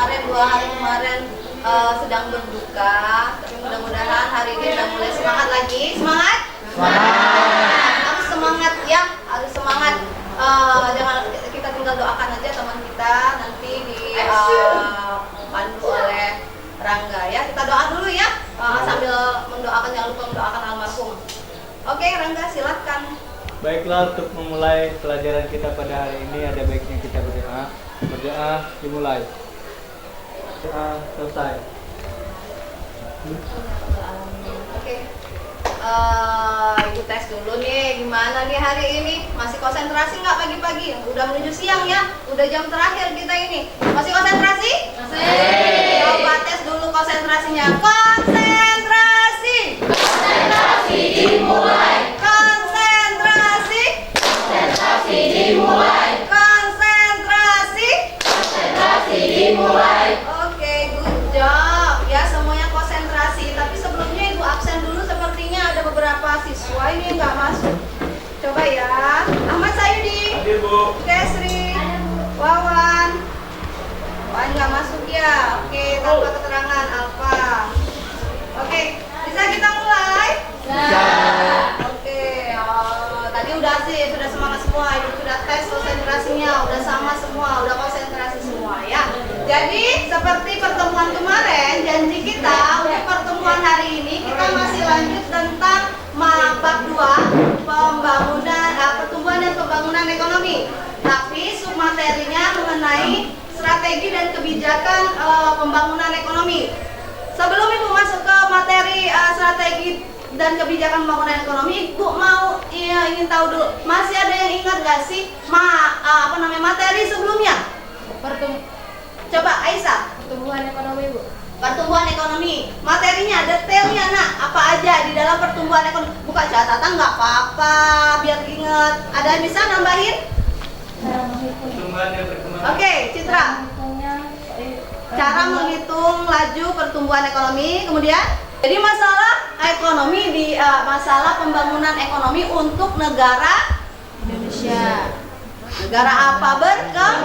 kemarin 2 hari kemarin sedang berduka, tapi mudah-mudahan hari ini udah mulai semangat lagi. Semangat? Harus semangat ya, harus semangat. Jangan kita tinggal doakan aja teman kita nanti dipandu oleh Rangga ya. Kita doa dulu ya, sambil mendoakan, jangan lupa mendoakan almarhum. Oke, Rangga silakan. Baiklah, untuk memulai pelajaran kita pada hari ini ada baiknya kita berdoa. Berdoa dimulai. Doa selesai. Oke. Ibu tes dulu nih, gimana nih hari ini? Masih konsentrasi nggak pagi-pagi? Udah menuju siang ya, udah jam terakhir kita ini. Masih konsentrasi? Masih. Coba tes dulu konsentrasinya. Konsentrasi. Konsentrasi dimulai. Konsentrasi. Konsentrasi dimulai. Konsentrasi. Konsentrasi dimulai. Oke, good job. Ya, semuanya konsentrasi. Tapi sebelumnya Ibu absen dulu, sepertinya ada beberapa siswa ini yang nggak masuk. Coba ya. Ahmad Sayudi. Hadir, Bu. Desri. Wawan. Wawan nggak masuk ya. Oke, tanpa keterangan Alfa. Oke, bisa kita mulai? Oke, tadi udah sih, sudah semangat semua. Ibu sudah tes konsentrasinya, udah sama semua, udah konsentrasi semua ya. Jadi seperti pertemuan kemarin, janji kita untuk pertemuan hari ini kita masih lanjut tentang bab 2 pembangunan, pertumbuhan dan pembangunan ekonomi. Tapi submaterinya mengenai strategi dan kebijakan pembangunan ekonomi. Sebelum Ibu masuk ke materi strategi dan kebijakan pembangunan ekonomi, Ibu mau ingin tahu dulu, masih ada yang ingat gak sih materi sebelumnya? Coba Aisyah. Pertumbuhan ekonomi, Bu. Pertumbuhan ekonomi, materinya detailnya nak, apa aja di dalam pertumbuhan ekonomi? Buka catatan nggak apa-apa, biar inget. Ada yang bisa nambahin? Pertumbuhan dan perkembangan. Oke, Citra. Cara menghitung laju pertumbuhan ekonomi, kemudian jadi masalah ekonomi masalah pembangunan ekonomi untuk negara Indonesia. negara apa berkembang?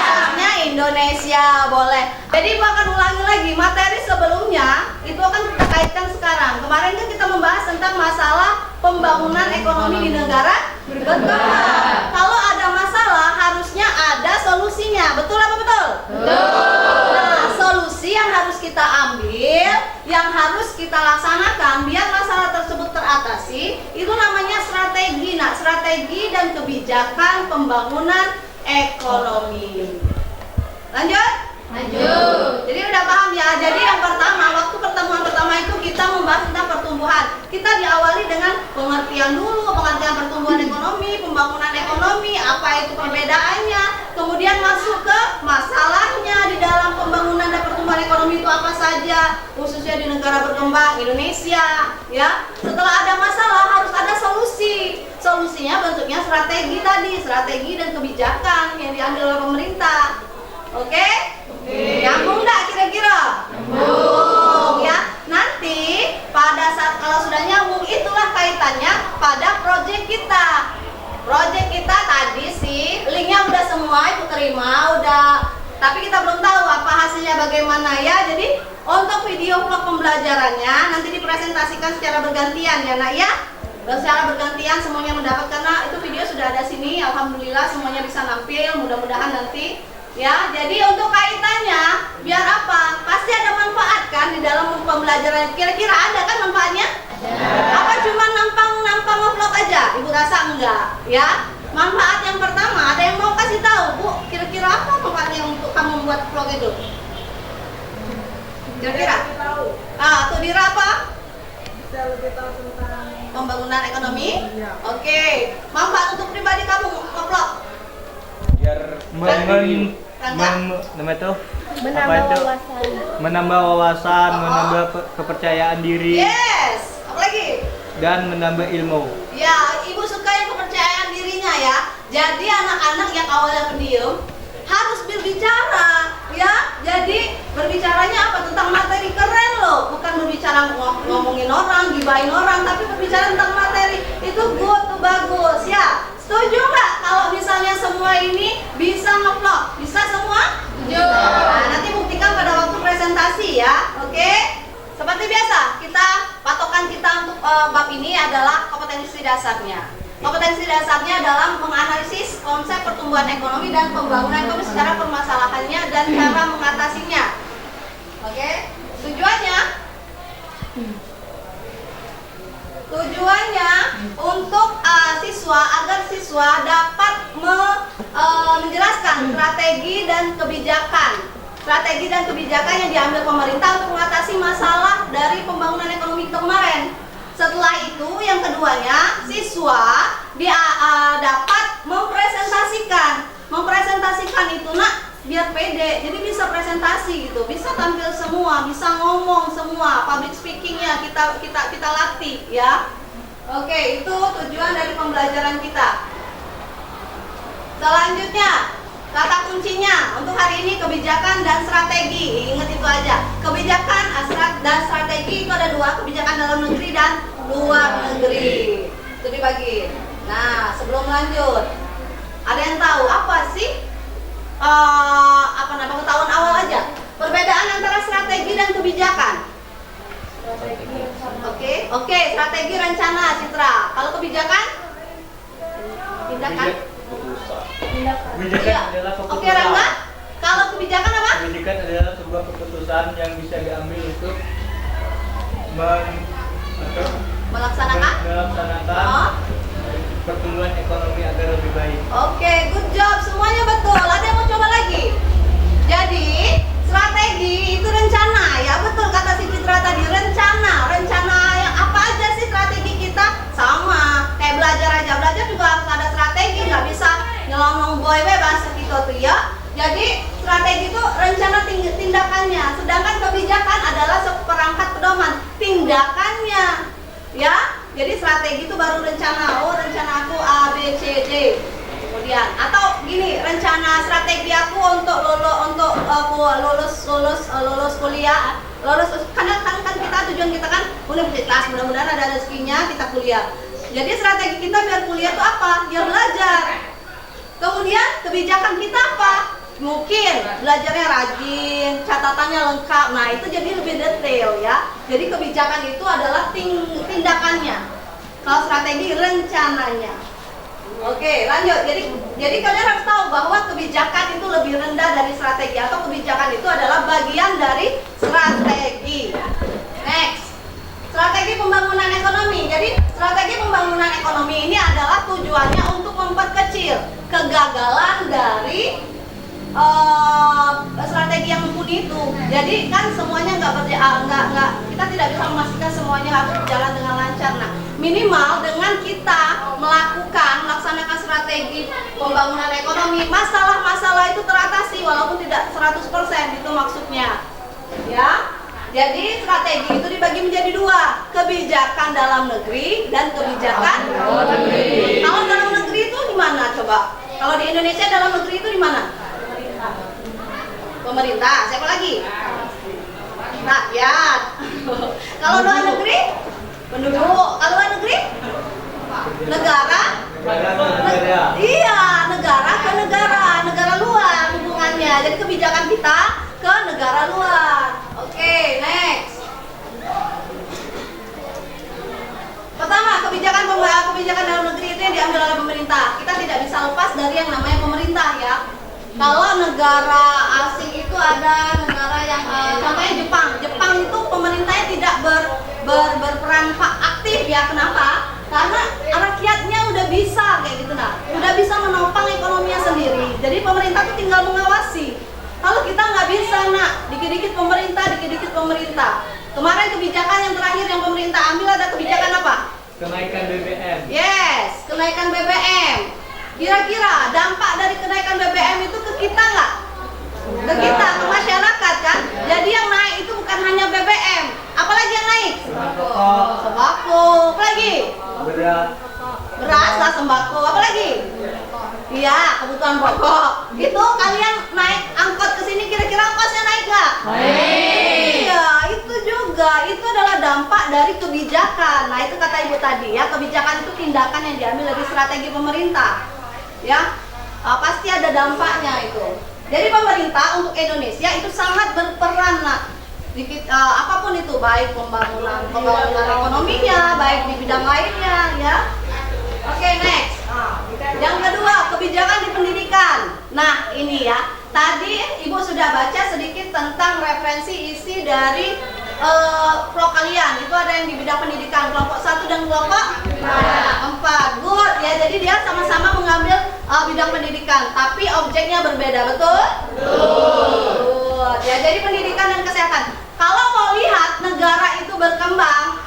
Khususnya Indonesia, boleh. Jadi Ibu akan ulangi lagi materi sebelumnya, itu akan kita kaitkan sekarang. Kemarin kan kita membahas tentang masalah pembangunan ekonomi di negara berkembang. Kalau ada masalah harusnya ada solusinya, betul apa betul? Nah, solusi yang harus kita ambil, yang harus kita laksanakan biar masalah tersebut teratasi, itu namanya strategi. Nah, strategi dan kebijakan pembangunan ekonomi. Lanjut? Lanjut. Jadi udah paham ya. Jadi yang pertama, waktu pertemuan pertama itu kita membahas tentang pertumbuhan. Kita diawali dengan pengertian dulu, pengertian pertumbuhan ekonomi, pembangunan ekonomi, apa itu perbedaannya. Kemudian masuk ke masalahnya di dalam pembangunan dan pertumbuhan ekonomi itu apa saja, khususnya di negara berkembang Indonesia, ya. Setelah ada masalah harus ada solusi. Solusinya bentuknya strategi tadi, strategi dan kebijakan yang diambil oleh pemerintah. Oke? Nyambung nggak kira-kira? Nyambung ya. Nanti pada saat kalau sudah nyambung, itulah kaitannya pada proyek kita. Proyek kita tadi sih linknya udah semua Ibu terima, udah. Tapi kita belum tahu apa hasilnya bagaimana ya. Jadi untuk video vlog pembelajarannya nanti dipresentasikan secara bergantian ya nak ya. Secara bergantian semuanya mendapat, karena itu video sudah ada sini. Alhamdulillah semuanya bisa nampil, mudah-mudahan nanti ya. Jadi untuk kaitannya biar apa? Pasti ada manfaat kan di dalam pembelajaran. Kira-kira ada kan manfaatnya? Apa cuma nampang vlog aja? Ibu rasa enggak ya. Manfaat yang pertama, ada yang mau kasih tahu Bu, kira-kira apa manfaatnya untuk kamu membuat vlog itu? Kira-kira? Tuh Dira apa? Bisa lebih tahu tentang Pembangunan ekonomi? Oke. Manfaat untuk pribadi kamu nge-vlog? Biar menambah wawasan, menambah kepercayaan diri, Yes. Apa lagi? dan menambah ilmu. Ya, Ibu suka yang kepercayaan dirinya ya. Jadi anak-anak yang awalnya pendiam harus berbicara ya. Jadi berbicaranya apa? Tentang materi keren loh. Bukan berbicara ngomongin orang, gibahin orang, tapi berbicara tentang materi. Itu good, tuh bagus ya. Setuju nggak kalau misalnya semua ini bisa nge-vlog? Bisa semua? Nah, nanti patokan kita untuk bab ini adalah kompetensi dasarnya. Kompetensi dasarnya adalah menganalisis konsep pertumbuhan ekonomi dan pembangunan ekonomi secara permasalahannya dan cara mengatasinya. Oke, tujuannya untuk agar siswa dapat menjelaskan strategi dan kebijakan yang diambil pemerintah untuk mengatasi masalah dari pembangunan ekonomi kemarin. Setelah itu, yang keduanya, siswa dapat mempresentasikan itu biar pede, jadi bisa presentasi gitu, bisa tampil semua, bisa ngomong semua, public speakingnya kita latih ya. Oke, itu tujuan dari pembelajaran kita. Selanjutnya, kata kuncinya untuk hari ini kebijakan dan strategi. Ingat itu aja. Kebijakan dan strategi itu ada dua, kebijakan dalam negeri dan luar negeri. Itu dibagi. Nah, sebelum lanjut, ada yang tahu apa sih? Pengetahuan awal aja. Perbedaan antara strategi dan kebijakan. Oke, strategi rencana, Citra. Kalau kebijakan? Tindakan. Kebijakan Iya. adalah keputusan. Oke, Rangga. Kalau kebijakan apa? Kebijakan adalah sebuah keputusan yang bisa diambil untuk Melaksanakan? Pertumbuhan ekonomi agar lebih baik. Oke, good job. Semuanya betul. Ada yang mau coba lagi? Jadi, strategi itu rencana. Ya, betul kata si Citra tadi, rencana. Rencana yang apa aja sih strategi kita? Sama. Kayak belajar aja. Belajar juga harus ada strategi. Nggak bisa nyelonong boy bebas gitu tuh ya. Jadi, strategi itu rencana tindakannya. Sedangkan kebijakan adalah seperangkat pedoman tindakannya. Ya. Jadi strategi itu baru rencana. Oh, rencana aku A, B, C, D. Kemudian atau gini, rencana strategi aku untuk lulus kuliah. Kan kita tujuan kita kan universitas, mudah-mudahan ada rezekinya kita kuliah. Jadi strategi kita biar kuliah itu apa? Biar belajar. Kemudian kebijakan kita apa? Mungkin belajarnya rajin, catatannya lengkap. Nah, itu jadi lebih detail ya. Jadi kebijakan itu adalah tindakannya. Kalau strategi rencananya. Oke, lanjut. Jadi kalian harus tahu bahwa kebijakan itu lebih rendah dari strategi, atau kebijakan itu adalah bagian dari strategi. Next. Strategi pembangunan ekonomi. Jadi strategi pembangunan ekonomi ini adalah tujuannya untuk memperkecil kegagalan dari strategi yang mumpuni itu. Jadi kan semuanya kita tidak bisa memastikan semuanya harus berjalan dengan lancar. Nah, minimal dengan kita melaksanakan strategi pembangunan ekonomi, masalah-masalah itu teratasi walaupun tidak 100%, itu maksudnya. Ya. Jadi strategi itu dibagi menjadi dua, kebijakan dalam negeri dan kebijakan luar negeri. Kalau dalam negeri itu di mana coba? Kalau di Indonesia dalam negeri itu di mana? Pemerintah. Siapa lagi? Rakyat. Kalau luar negeri? Penduduk. Kalau luar negeri? Negara? Iya, negara ke negara luar hubungannya. Jadi kebijakan kita ke negara luar. Oke, next. Pertama, kebijakan dalam negeri itu yang diambil oleh pemerintah. Kita tidak bisa lepas dari yang namanya pemerintah ya. Kalau negara asing itu ada negara yang contohnya Jepang itu pemerintahnya tidak berperan aktif ya. Kenapa? Karena rakyatnya udah bisa kayak gitu, udah bisa menopang ekonominya sendiri. Jadi pemerintah tuh tinggal mengawasi. Kalau kita nggak bisa dikit-dikit pemerintah. Kemarin kebijakan yang terakhir yang pemerintah ambil ada kebijakan apa? Kenaikan BBM. Yes, kenaikan BBM. Kira-kira dampak dari kenaikan BBM itu ke kita nggak? Ke kita, ke masyarakat kan? Jadi yang naik itu bukan hanya BBM. Apalagi yang naik? Sembako. Apalagi? Beras lah, sembako. Apalagi? Iya, kebutuhan pokok. Itu kalian naik angkot ke sini, kira-kira ongkosnya naik nggak? Iya, itu juga. Itu adalah dampak dari kebijakan. Nah, itu kata ibu tadi ya, kebijakan itu tindakan yang diambil dari strategi pemerintah. Ya, pasti ada dampaknya itu. Jadi pemerintah untuk Indonesia itu sangat berperan apapun itu, baik pembangunan ekonominya, baik di bidang lainnya, ya. Oke, next. Yang kedua, kebijakan di pendidikan. Nah, ini ya. Tadi Ibu sudah baca sedikit tentang referensi isi dari pro kalian. Itu ada yang di bidang pendidikan, kelompok 1 dan kelompok 4. Good ya. Jadi dia sama-sama mengambil bidang pendidikan, tapi objeknya berbeda, betul? Good. Ya, jadi pendidikan dan kesehatan. Kalau mau lihat negara itu berkembang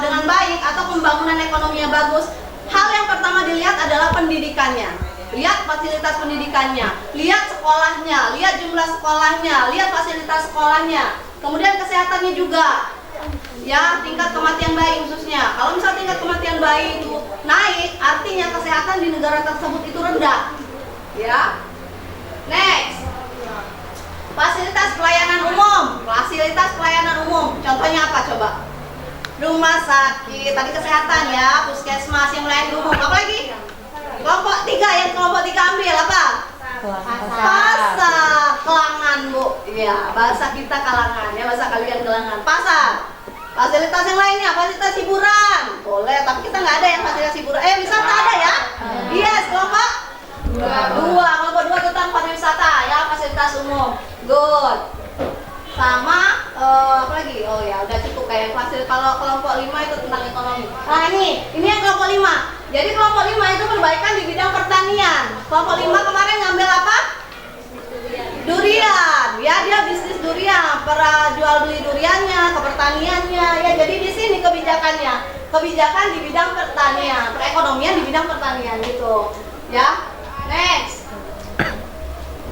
dengan baik atau pembangunan ekonominya bagus, hal yang pertama dilihat adalah pendidikannya. Lihat fasilitas pendidikannya, lihat sekolahnya, lihat jumlah sekolahnya, lihat fasilitas sekolahnya. Kemudian kesehatannya juga. Ya, tingkat kematian bayi khususnya. Kalau misal tingkat kematian bayi itu naik, artinya kesehatan di negara tersebut itu rendah. Ya. Next. Fasilitas pelayanan umum. Fasilitas pelayanan umum. Contohnya apa coba? Rumah sakit, tadi kesehatan ya, puskesmas yang melayani umum. Apa lagi? Kelompok 3, yang kelompok 3 ambil apa? Pasar, kelangan Bu. Iya, bahasa kita kalangan ya, bahasa kalian kelangan. Pasar. Fasilitas yang lainnya, fasilitas hiburan. Boleh, tapi kita nggak ada yang fasilitas hiburan. Wisata ada ya? Yes, kelompok 2. Kelompok 2 tentang pariwisata ya, fasilitas umum. Good. Sama apa lagi? Oh ya, udah cukup kayak fasilitas. Kalau kelompok 5 itu tentang ekonomi. Nah, ini yang kelompok 5. Jadi kelompok 5 itu perbaikan di bidang pertanian. Kelompok 5 kemarin ngambil apa? Durian. Ya, dia bisnis durian, para jual beli duriannya, ke pertaniannya. Ya, jadi di sini kebijakannya. Kebijakan di bidang pertanian, perekonomian di bidang pertanian gitu. Ya. Next.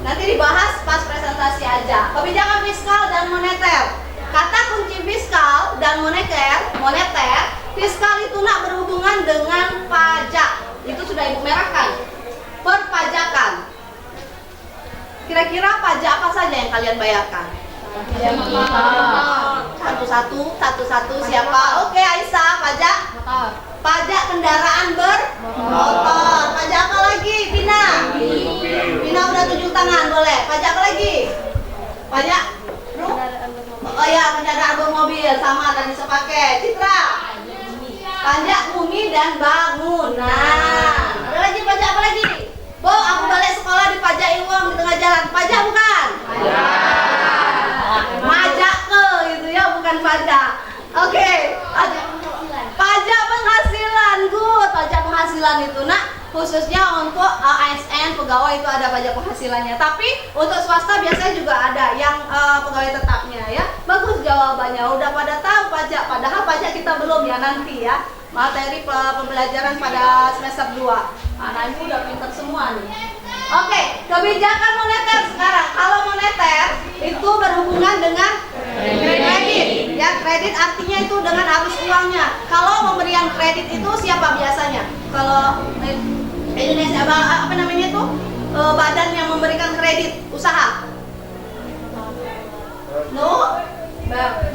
Nanti dibahas pas presentasi aja. Kebijakan fiskal dan moneter. Kata kunci fiskal dan moneter, fiskal itu nak berhubungan dengan pajak. Itu sudah Ibu merahkan. Perpajakan. Kira-kira pajak apa saja yang kalian bayarkan? Satu-satu siapa? Oke, Aisyah, pajak? Pajak kendaraan bermotor. Pajak apa lagi? Pina udah 7 tangan, boleh. Pajak apa lagi? Pajak? Oh ya, kendaraan bermobil sama tadi sepakai. Citra? Pajak bumi dan bangunan. Ada lagi pajak apa lagi? Bo, aku balik sekolah dipajaki uang di tengah jalan. Pajak bukan? Pajak ke gitu ya, bukan pajak. Oke. Pajak penghasilan. Good. Pajak penghasilan itu nak khususnya untuk ASN pegawai itu ada pajak penghasilannya. Tapi untuk swasta biasanya juga ada yang pegawai tetapnya ya. Bagus jawabannya. Udah pada tahu pajak. Padahal pajak kita belum ya nanti ya. Materi pembelajaran pada semester 2. Anak ibu udah pintar semua nih. Oke, kebijakan moneter sekarang. Kalau moneter itu berhubungan dengan kredit. Ya, kredit artinya itu dengan arus uangnya. Kalau pemberian kredit itu siapa biasanya? Kalau Indonesia apa namanya itu? Badan yang memberikan kredit usaha. No?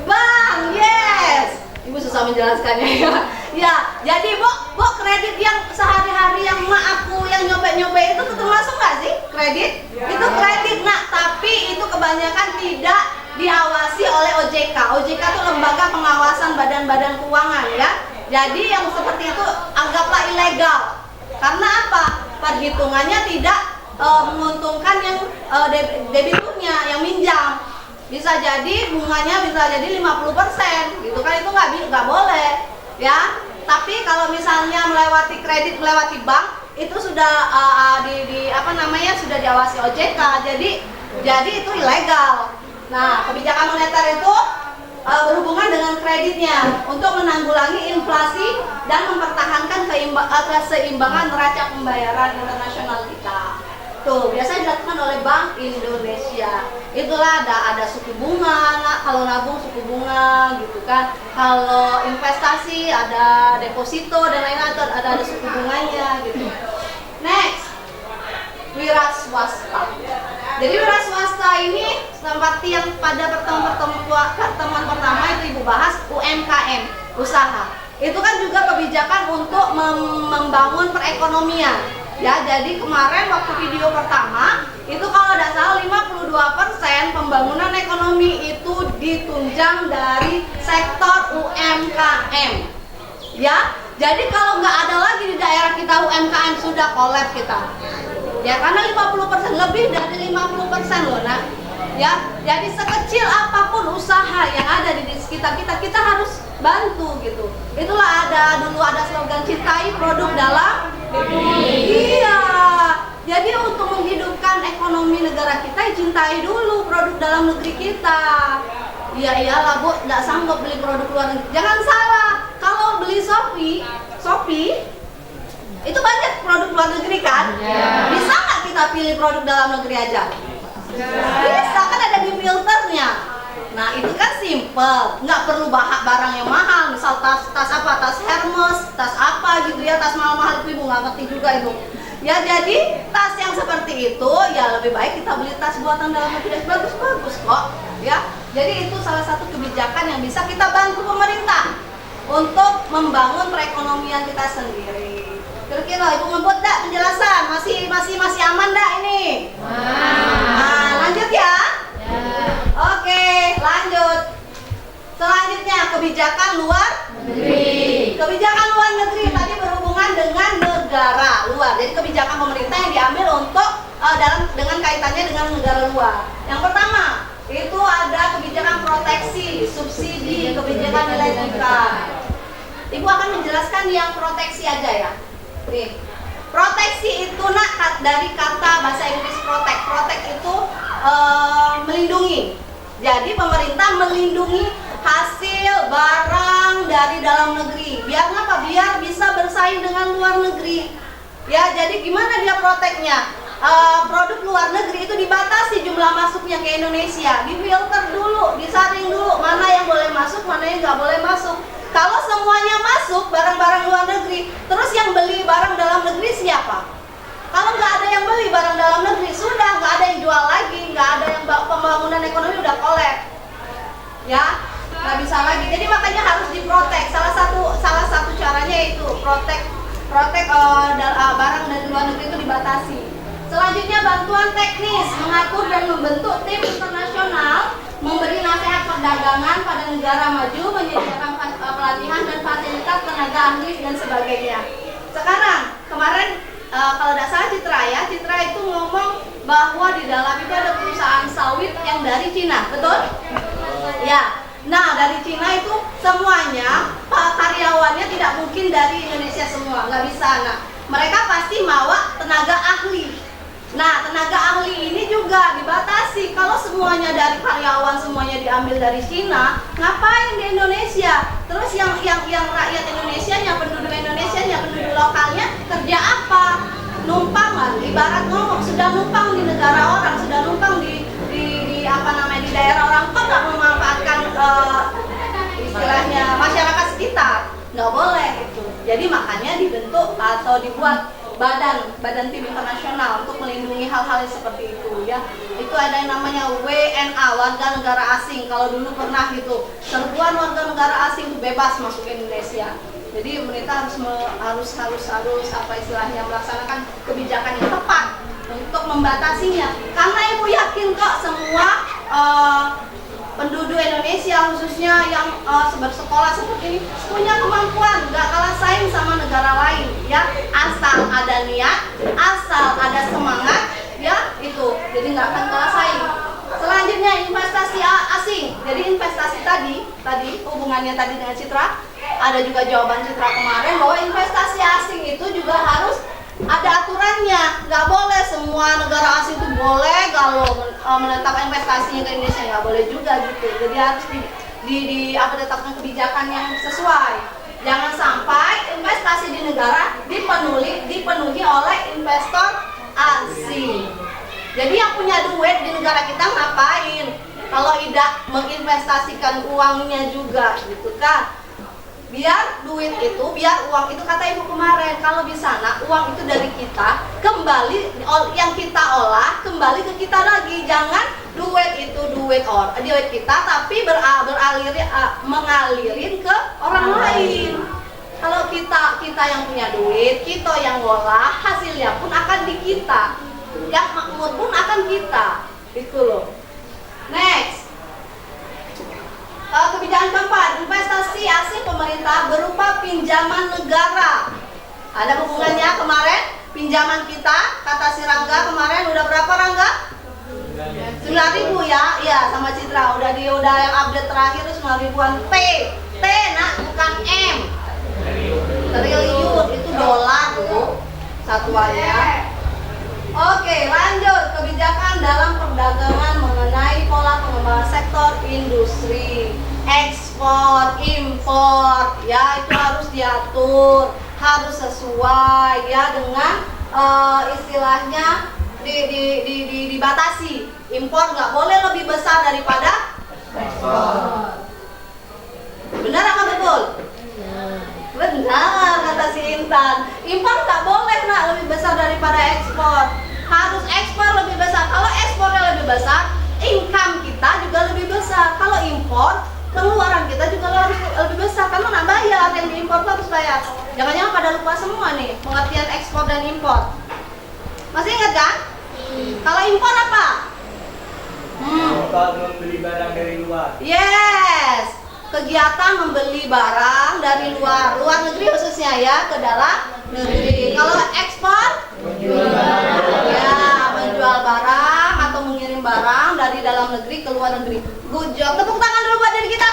Bank. Yes. Ibu susah menjelaskannya ya. Ya, jadi Bu kredit yang sehari-hari yang aku yang nyobek-nyobek itu termasuk nggak sih kredit? Itu kredit nak, tapi itu kebanyakan tidak diawasi oleh OJK. OJK itu lembaga pengawasan badan-badan keuangan ya. Jadi yang seperti itu anggaplah ilegal. Karena apa? Perhitungannya tidak menguntungkan yang debiturnya, yang minjam. Bisa jadi bunganya bisa jadi 50% gitu kan, itu nggak boleh ya. Tapi kalau misalnya melewati kredit, melewati bank itu sudah sudah diawasi OJK, jadi itu ilegal. Nah, kebijakan moneter itu berhubungan dengan kreditnya untuk menanggulangi inflasi dan mempertahankan keseimbangan neraca pembayaran internasional kita. Tuh, biasanya dilakukan oleh Bank Indonesia. Itulah ada suku bunga, kalau nabung suku bunga gitu kan. Kalau investasi ada deposito dan lain-lain, ada suku bunganya gitu. Next. Wira swasta. Jadi wira swasta ini seperti yang pada pertemuan pertama itu Ibu bahas UMKM, usaha. Itu kan juga kebijakan untuk membangun perekonomian. Ya, jadi kemarin waktu video pertama itu kalau tidak salah 52% pembangunan ekonomi itu ditunjang dari sektor UMKM. Ya, jadi kalau nggak ada lagi di daerah kita UMKM sudah kolab kita. Ya, karena 50% lebih dari 50% loh, nak. Ya, jadi sekecil apapun usaha yang ada di sekitar kita, kita harus bantu gitu. Itulah dulu ada slogan cintai produk dalam negeri. Iya. Jadi untuk menghidupkan ekonomi negara kita, cintai dulu produk dalam negeri kita. Iya iyalah Bu, nggak sanggup beli produk luar negeri. Jangan salah, kalau beli Shopee itu banyak produk luar negeri kan? Bisa nggak kita pilih produk dalam negeri aja? Bisa, kan ada di filternya. Nah itu kan simple, nggak perlu barang yang mahal. Misal tas apa, tas Hermes, tas apa gitu ya, tas mahal-mahal itu Ibu nggak ngerti juga itu. Ya jadi tas yang seperti itu ya lebih baik kita beli tas buatan dalam negeri, bagus-bagus kok. Ya, jadi itu salah satu kebijakan yang bisa kita bantu pemerintah untuk membangun perekonomian kita sendiri. Kira-kira Ibu ngebut dah penjelasan? Masih aman dah ini? Nah, lanjut ya. Oke, lanjut. Selanjutnya kebijakan luar negeri. Kebijakan luar negeri tadi berhubungan dengan negara luar. Jadi kebijakan pemerintah yang diambil untuk dengan kaitannya dengan negara luar. Yang pertama itu ada kebijakan proteksi, subsidi, kebijakan nilai tukar. Ibu akan menjelaskan yang proteksi aja ya. Nih, proteksi itu nak dari kata bahasa Inggris protect. Protect itu melindungi. Jadi pemerintah melindungi hasil barang dari dalam negeri. Biar apa? Biar bisa bersaing dengan luar negeri. Ya, jadi gimana dia proteknya? Produk luar negeri itu dibatasi jumlah masuknya ke Indonesia, difilter dulu, disaring dulu mana yang boleh masuk, mana yang nggak boleh masuk. Kalau semuanya masuk barang-barang luar negeri, terus yang beli barang dalam negeri siapa? Kalau nggak ada yang beli barang dalam negeri, sudah nggak ada yang jual lagi, nggak ada yang pembangunan ekonomi udah kolab, ya nggak bisa lagi. Jadi makanya harus diprotek. Salah satu caranya itu protek barang dari luar negeri itu dibatasi. Selanjutnya bantuan teknis, mengatur dan membentuk tim internasional, memberi nasihat perdagangan pada negara maju, menyediakan pelatihan dan fasilitas tenaga ahli dan sebagainya. Sekarang kemarin kalau tidak salah Citra itu ngomong bahwa di dalam itu ada perusahaan sawit yang dari Cina, betul? Ya. Nah dari Cina itu semuanya karyawannya tidak mungkin dari Indonesia semua, nggak bisa. Nah mereka pasti bawa tenaga ahli. Nah, tenaga ahli ini juga dibatasi. Kalau semuanya dari karyawan semuanya diambil dari Cina, ngapain di Indonesia? Terus yang rakyat Indonesia, yang penduduk Indonesia, yang penduduk lokalnya kerja apa? Numpang lah. Ibarat ngomong sudah numpang di negara orang, sudah numpang di daerah orang, kok nggak memanfaatkan istilahnya masyarakat sekitar? Nggak boleh itu. Jadi makanya dibentuk atau dibuat badan tim internasional untuk melindungi hal-hal seperti itu ya. Itu ada yang namanya WNA, warga negara asing. Kalau dulu pernah gitu, serbuan warga negara asing itu bebas masuk ke Indonesia. Jadi pemerintah harus apa istilahnya melaksanakan kebijakan yang tepat untuk membatasinya. Karena Ibu yakin kok semua penduduk Indonesia khususnya yang bersekolah seperti ini punya kemampuan, nggak kalah saing sama negara lain ya, asal ada niat, asal ada semangat ya itu, jadi nggak akan kalah saing. Selanjutnya investasi asing. Jadi investasi tadi hubungannya tadi dengan Citra, ada juga jawaban Citra kemarin bahwa investasi asing itu juga harus ada aturannya, nggak boleh semua negara asing itu boleh kalau menetapkan investasinya ke Indonesia, nggak boleh juga gitu. Jadi harus ditetapkan kebijakan yang sesuai. Jangan sampai investasi di negara dipenuhi oleh investor asing. Jadi yang punya duit di negara kita ngapain kalau tidak menginvestasikan uangnya juga gitu kan? Biar uang itu kata Ibu kemarin, kalau di sana uang itu dari kita kembali, yang kita olah kembali ke kita lagi. Jangan duit kita tapi mengalirin ke orang lain. Kalau kita yang punya duit, kita yang olah, hasilnya pun akan di kita, yang makmur pun akan kita, itu loh. Next. pemerintah berupa pinjaman negara. Ada hubungannya kemarin pinjaman kita, kata si Rangga kemarin udah berapa Rangga? 9.000 ya, iya sama Citra udah yang update terakhir 9.000-an T nak bukan M. Triliun itu dolar tuh satuannya. Oke, lanjut kebijakan dalam perdagangan mengenai pola pengembangan sektor industri, ekspor, impor, ya itu harus diatur, harus sesuai ya dengan istilahnya dibatasi. Impor nggak boleh lebih besar daripada ekspor. Benar apa betul? Benar kata si Intan. Impor nggak boleh nak lebih besar daripada ekspor. Harus ekspor lebih besar. Kalau ekspornya lebih besar, income kita juga lebih besar. Kalau impor, pengeluaran kita juga harus lebih besar. Karena nak bayar, yang diimpor tuh harus bayar. Jangan-jangan pada lupa semua nih pengertian ekspor dan impor. Masih ingat kan? Kalau impor apa? Membeli barang dari luar. Yes. Kegiatan membeli barang dari luar negeri khususnya ya ke dalam negeri. Kalau ekspor, ya menjual barang atau mengirim barang dari dalam negeri ke luar negeri. Good job. Tepuk tangan dulu buat diri kita.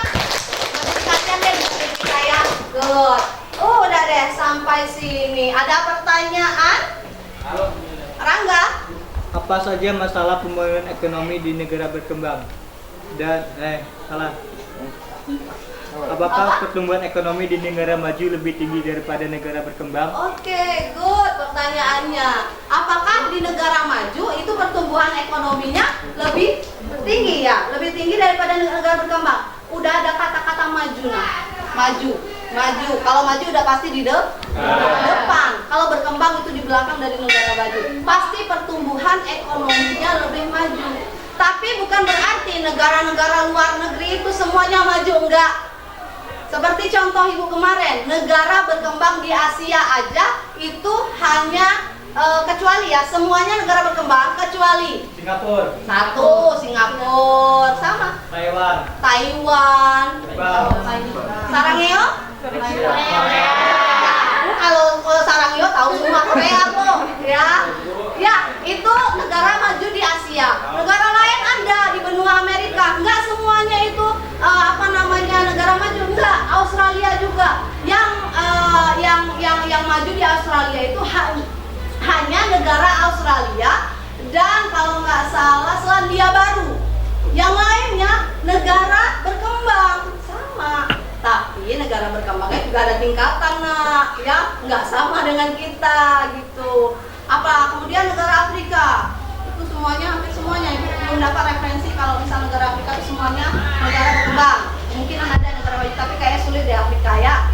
Kalian deh diri kita ya. Good. Udah deh sampai sini. Ada pertanyaan? Rangga? Apa saja masalah pemulihan ekonomi di negara berkembang? Dan salah. Apakah pertumbuhan ekonomi di negara maju lebih tinggi daripada negara berkembang? Oke, good pertanyaannya. Apakah di negara maju itu pertumbuhan ekonominya lebih tinggi ya? Lebih tinggi daripada negara berkembang? Udah ada kata-kata maju nah. Maju. Kalau maju udah pasti di depan. Kalau berkembang itu di belakang dari negara maju. Pasti pertumbuhan ekonominya lebih maju. Tapi bukan berarti negara-negara luar negeri itu semuanya maju, enggak. Seperti contoh ibu kemarin, negara berkembang di Asia aja itu hanya kecuali ya, semuanya negara berkembang kecuali Singapura. Satu, Singapura, sama Taiwan, Sarangeo. Kalau Sarangeo tahu semua Korea tuh, ya. Ya, itu negara maju di Asia. Negara lain ada di benua Amerika. Enggak semuanya itu negara maju, enggak. Australia juga. Yang maju di Australia itu hanya negara Australia dan kalau nggak salah Selandia Baru. Yang lainnya negara berkembang sama. Tapi negara berkembangnya juga ada tingkatan nak, ya nggak sama dengan kita gitu. Apa kemudian negara Afrika itu semuanya hampir semuanya ibu belum dapat referensi kalau misal negara Afrika itu semuanya negara berkembang. Mungkin ada negara maju tapi kayaknya sulit di Afrika ya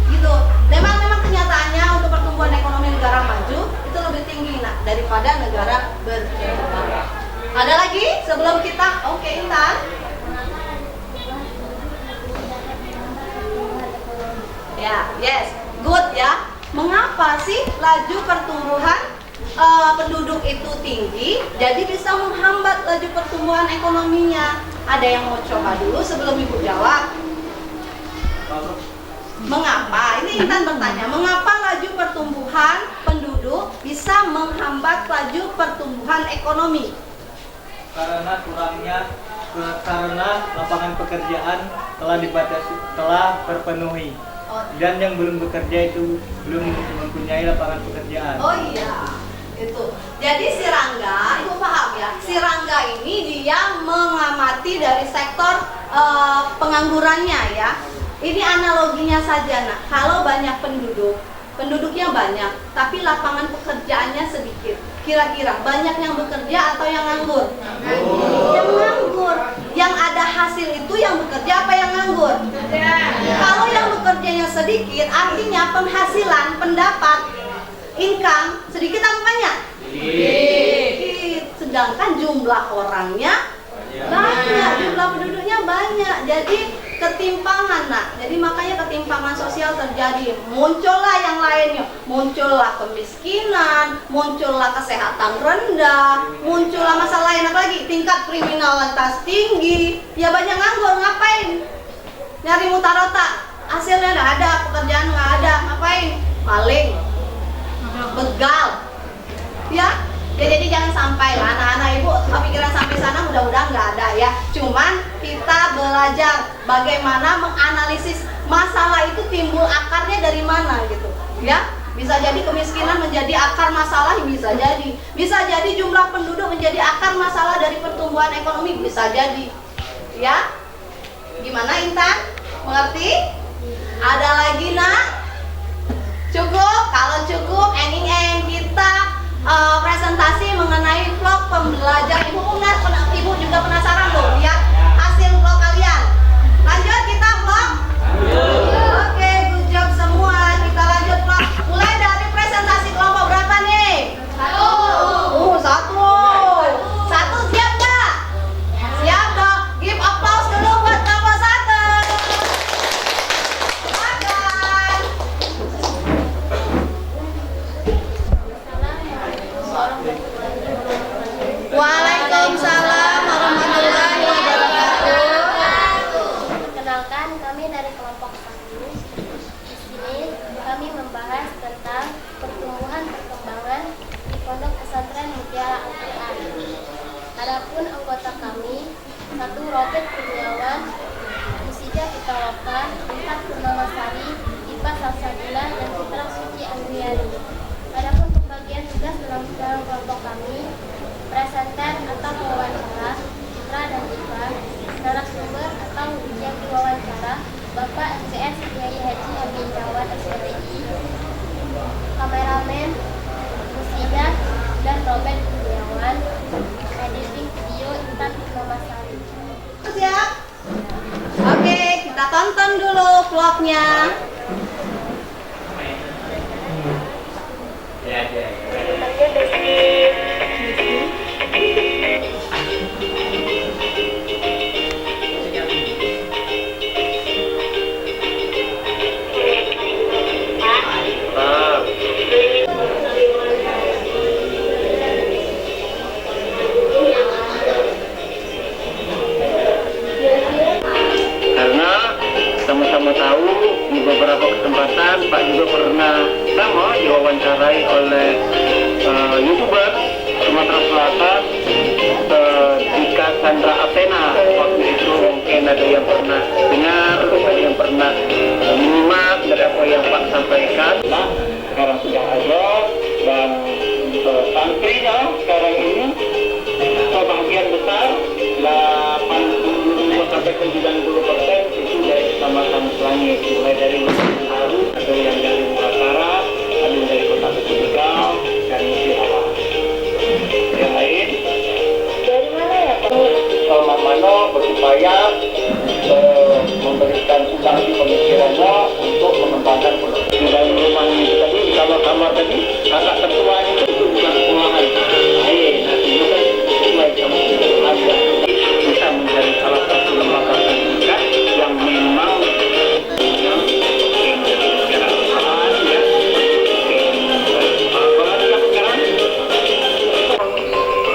gitu. Memang kenyataannya untuk pertumbuhan ekonomi negara maju itu lebih tinggi nak daripada negara berkembang. Ada lagi sebelum kita Intan? Ya, yes, good ya. Mengapa sih laju pertumbuhan penduduk itu tinggi, jadi bisa menghambat laju pertumbuhan ekonominya? Ada yang mau coba dulu sebelum ibu jawab? Mengapa? Ini Intan bertanya, mengapa laju pertumbuhan penduduk bisa menghambat laju pertumbuhan ekonomi? Karena lapangan pekerjaan telah terpenuhi. Dan yang belum bekerja itu belum mempunyai lapangan pekerjaan. Oh iya, itu. Jadi si Rangga, ibu paham ya? Si Rangga ini dia mengamati dari sektor penganggurannya ya. Ini analoginya saja nak. Kalau banyak penduduknya banyak, tapi lapangan pekerjaannya sedikit. Kira-kira banyak yang bekerja atau yang nganggur? Yang nganggur. Yang ada hasil itu yang bekerja apa yang nganggur? Kalau yang bekerjanya sedikit, artinya penghasilan, pendapat, income sedikit apa banyak? Sedikit. Sedangkan jumlah orangnya banyak, jumlah penduduknya banyak. Jadi ketimpangan nak. Jadi makanya ketimpangan sosial terjadi. Muncullah yang lainnya. Muncullah kemiskinan, muncullah kesehatan rendah, muncullah masalah lain apa lagi? Tingkat kriminalitas tinggi. Ya banyak nganggur, ngapain? Nyari mutarota. hasilnya nggak ada, pekerjaan nggak ada, ngapain? Maling, begal, ya. Ya jadi jangan sampai lah anak-anak ibu pikiran sampai sana, mudah-mudahan nggak ada ya. Cuman kita belajar bagaimana menganalisis masalah itu timbul akarnya dari mana gitu, ya. Bisa jadi kemiskinan menjadi akar masalah, bisa jadi. Bisa jadi jumlah penduduk menjadi akar masalah dari pertumbuhan ekonomi, bisa jadi. Ya? Gimana Intan? Mengerti? Ada lagi nak? Cukup? Kalau cukup, ending kita presentasi mengenai vlog pembelajaran. Ibu juga penasaran loh lihat hasil vlog kalian. Lanjut kita vlog? Oke, good job semua. Kita lanjut vlog. Mulai dari presentasi kelompok berapa nih? Satu. Satu siap nggak? Siap dong. Give applause dulu buat kelompok satu. Silakan. Waalaikumsalam warahmatullahi wabarakatuh. Perkenalkan, kami dari kelompok 1. Di sini kami membahas tentang pertumbuhan perkembangan di Pondok Pesantren Mutiara Al-Quran. Adapun anggota kami, 1 Robert Kurniawan, Musijah Pitaloka, 4 Purnamasari, Ipa Salsabila, dan Citra Suci Andriani. Adapun pembagian tugas dalam kelompok kami, presenter atau wawancara, Citra dan Ipa, narasumber atau yang diwawancara, Bapak MTS Kiai Haji Amin Jawad SPTI, kameramen Musijah dan Robert Kurniawan, editing video Intan Purnamasari. Siap? Oke, kita tonton dulu vlognya. Karena sama-sama tahu di beberapa kesempatan Pak juga pernah diwawancarai oleh YouTuber Sumatera Selatan, Dika Sandra Athena. Waktu itu mungkin ada yang pernah dengar, ada yang pernah menyimak dari apa yang Pak sampaikan. Nah, sekarang sudah ada dan santrinya sekarang ini sebagian besar 80 sampai 90% itu dari Kecamatan Selangit, mulai dari Haru, ada yang dari Muratara, ada yang dari Kota Tegal dan Mutiara. Yang lain Dari mana ya Pak? Mano berupaya memberikan sumbangan pemikirannya untuk mengembangkan produk. Di dalam rumah itu tadi, di kamar-kamar tadi, kakak tertua itu bukan sekolahan. Nanti itu kan sesuai sama aja. Bisa menjadi salah satu lembaga pendidikan yang memang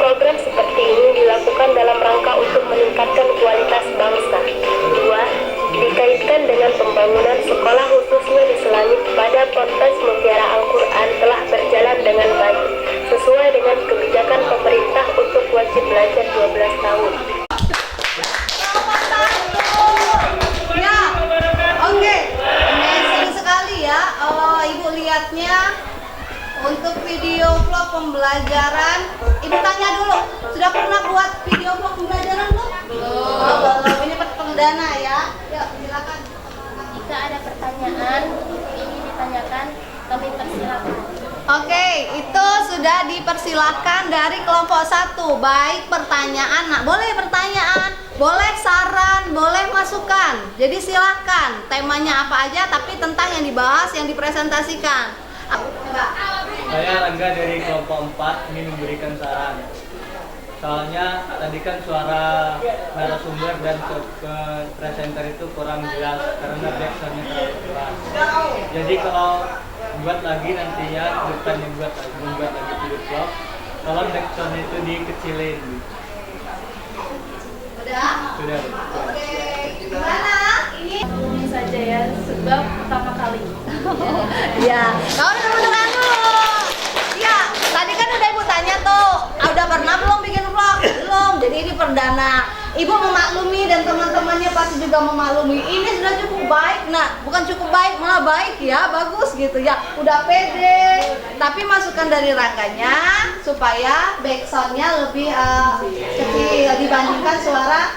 Program seperti ini dilakukan dalam rangka untuk meningkatkan kualitas bangsa. 2. Dikaitkan dengan pembangunan sekolah khususnya di Selangit pada Ponpes Mutiara Al-Quran telah berjalan dengan baik, sesuai dengan kebijakan pemerintah untuk wajib belajar 12 tahun. Ya, oke. Amazing sekali ya. Ibu lihatnya untuk video vlog pembelajaran. Ibu tanya dulu, sudah pernah buat video vlog pembelajaran belum? Belum. Ini perdana ya. Yuk, silakan. Jika ada pertanyaan ingin ditanyakan, kami persilakan. Oke, itu sudah dipersilahkan dari kelompok 1. Baik pertanyaan, nak boleh pertanyaan, boleh saran, boleh masukan. Jadi silahkan, temanya apa aja, tapi tentang yang dibahas, yang dipresentasikan. Coba. Saya Rangga dari kelompok 4 ingin memberikan saran. Soalnya tadi kan suara narasumber dan ke presenter itu kurang jelas karena backsoundnya terlalu keras. Jadi kalau buat lagi nantinya bukan membuat lagi video vlog, tolong backsound itu dikecilin. Sudah? Sudah. Oke, gimana? Ini Saja ya, sebab Ya, kau tepuk tangan dulu. Ya, tadi kan udah ibu tanya tuh, udah pernah belum bikin vlog? Belum. Jadi ini perdana. Ibu memaklumi dan teman-temannya pasti juga memaklumi. Ini sudah cukup baik, nah bukan cukup baik, malah baik ya, bagus gitu ya. Udah pede. Tapi masukkan dari rangkanya supaya backsoundnya lebih kecil dibandingkan suara.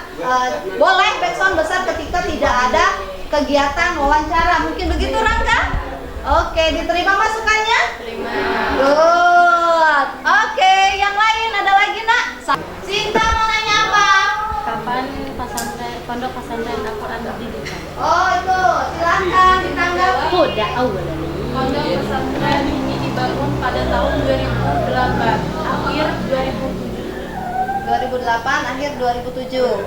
Boleh backsound besar ketika tidak ada kegiatan wawancara. Mungkin begitu Rangga? Oke, diterima masukannya? Terima. Good. Oke, yang lain ada lagi nak? Sinta mau nanya apa? Kapan pondok pesantren Al-Quran didirikan? Oh itu, silakan ditanggapi. Pondok pesantren ini dibangun pada tahun 2008, akhir 2007. 2008 akhir 2007.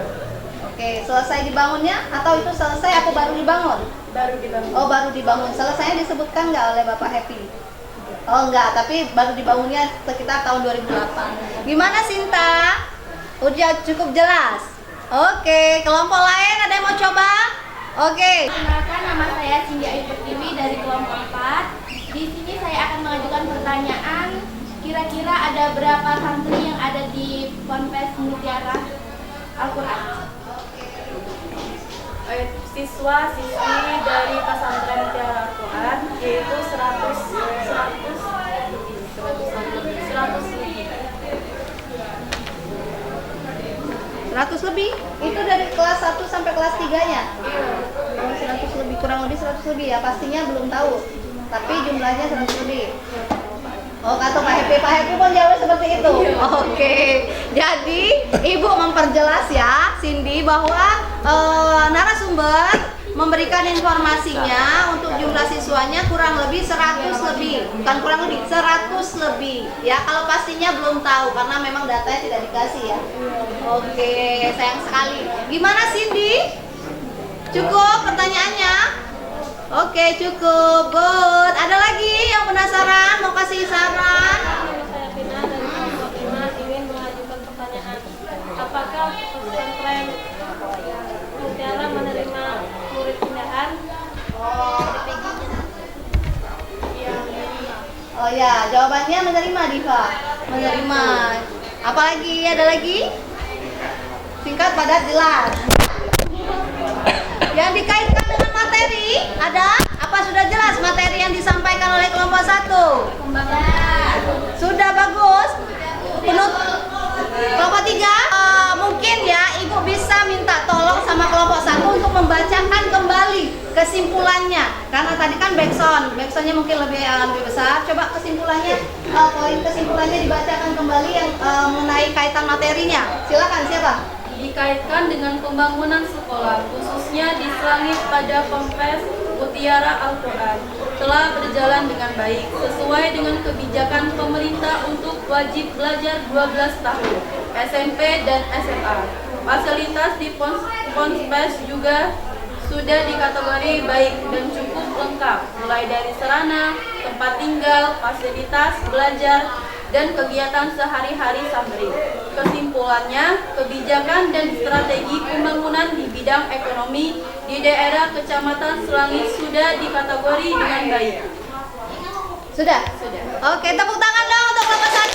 Oke, selesai dibangunnya atau itu selesai apa baru dibangun? Baru dibangun. Oh baru dibangun. Selesainya disebutkan nggak oleh Bapak Happy? Oh enggak, tapi baru dibangunnya sekitar tahun 2008. Gimana Sinta? Udah cukup jelas? Oke, kelompok lain ada yang mau coba? Oke. Perkenalkan, nama saya Cindy Ayu Pertiwi dari kelompok 4. Di sini saya akan mengajukan pertanyaan. Kira-kira ada berapa santri yang ada di Ponpes Mutiara Al-Quran? Siswa-siswi dari pesantren Mutiara Al-Quran yaitu 100 lebih? Itu dari kelas 1 sampai kelas 3-nya? Oh, 100 lebih, kurang lebih 100 lebih ya, pastinya belum tahu. Tapi jumlahnya 100 lebih. Oh, kata Pak Happy pun jawab seperti itu. Oke. Jadi, Ibu memperjelas ya, Cindy, bahwa narasumber memberikan informasinya untuk jumlah siswanya kurang lebih 100 lebih. Bukan kurang lebih, 100 lebih. Ya, kalau pastinya belum tahu karena memang datanya tidak dikasih ya. Oke, sayang sekali. Gimana Cindy? Cukup pertanyaannya? Oke, cukup. Good. Ada lagi yang penasaran mau kasih saran? Saya Pina dari kelompok 5 ingin mengajukan pertanyaan. Apakah pesantren Mutiara menerima murid pindahan? Oh ya, jawabannya menerima Diva. Menerima. Apalagi? Ada lagi? Singkat, padat, jelas. Yang dikaitkan dengan materi ada? Apa sudah jelas materi yang disampaikan oleh kelompok 1? Sudah bagus. Kelompok 3 mungkin ya Ibu bisa minta tolong sama kelompok 1 untuk membacakan kembali kesimpulannya. Karena tadi kan backsoundnya mungkin lebih besar. Coba kesimpulannya, poin kesimpulannya dibacakan kembali yang mengenai kaitan materinya. Silakan, siapa? Dikaitkan dengan pembangunan sekolah, khususnya di Selangit pada Ponpes Mutiara Al-Quran, telah berjalan dengan baik, sesuai dengan kebijakan pemerintah untuk wajib belajar 12 tahun, SMP dan SMA. Fasilitas di Ponpes juga sudah dikategori baik dan cukup lengkap, mulai dari sarana, tempat tinggal, fasilitas belajar, dan kegiatan sehari-hari santri. Kesimpulannya, kebijakan dan strategi pembangunan di bidang ekonomi di daerah Kecamatan Selangit sudah dikategori dengan baik. Sudah? Sudah. Oke, tepuk tangan dong untuk kelompok 1.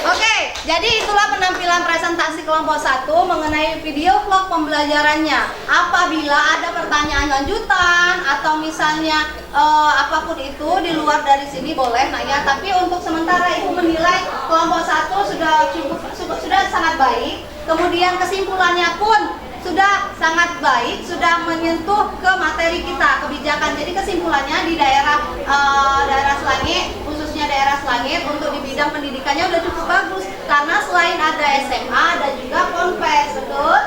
Oke, jadi itulah penampilan presentasi kelompok 1 mengenai video vlog pembelajarannya. Apabila ada pertanyaan lanjutan atau misalnya apapun itu di luar dari sini boleh nanya. Tapi untuk sementara Ibu menilai kelompok 1 sudah sangat baik. Kemudian kesimpulannya pun sudah sangat baik, sudah menyentuh ke materi kita, kebijakan. Jadi kesimpulannya di daerah Selangit, khususnya daerah Selangit untuk di bidang pendidikannya udah cukup bagus karena selain ada SMA ada juga Ponpes, betul?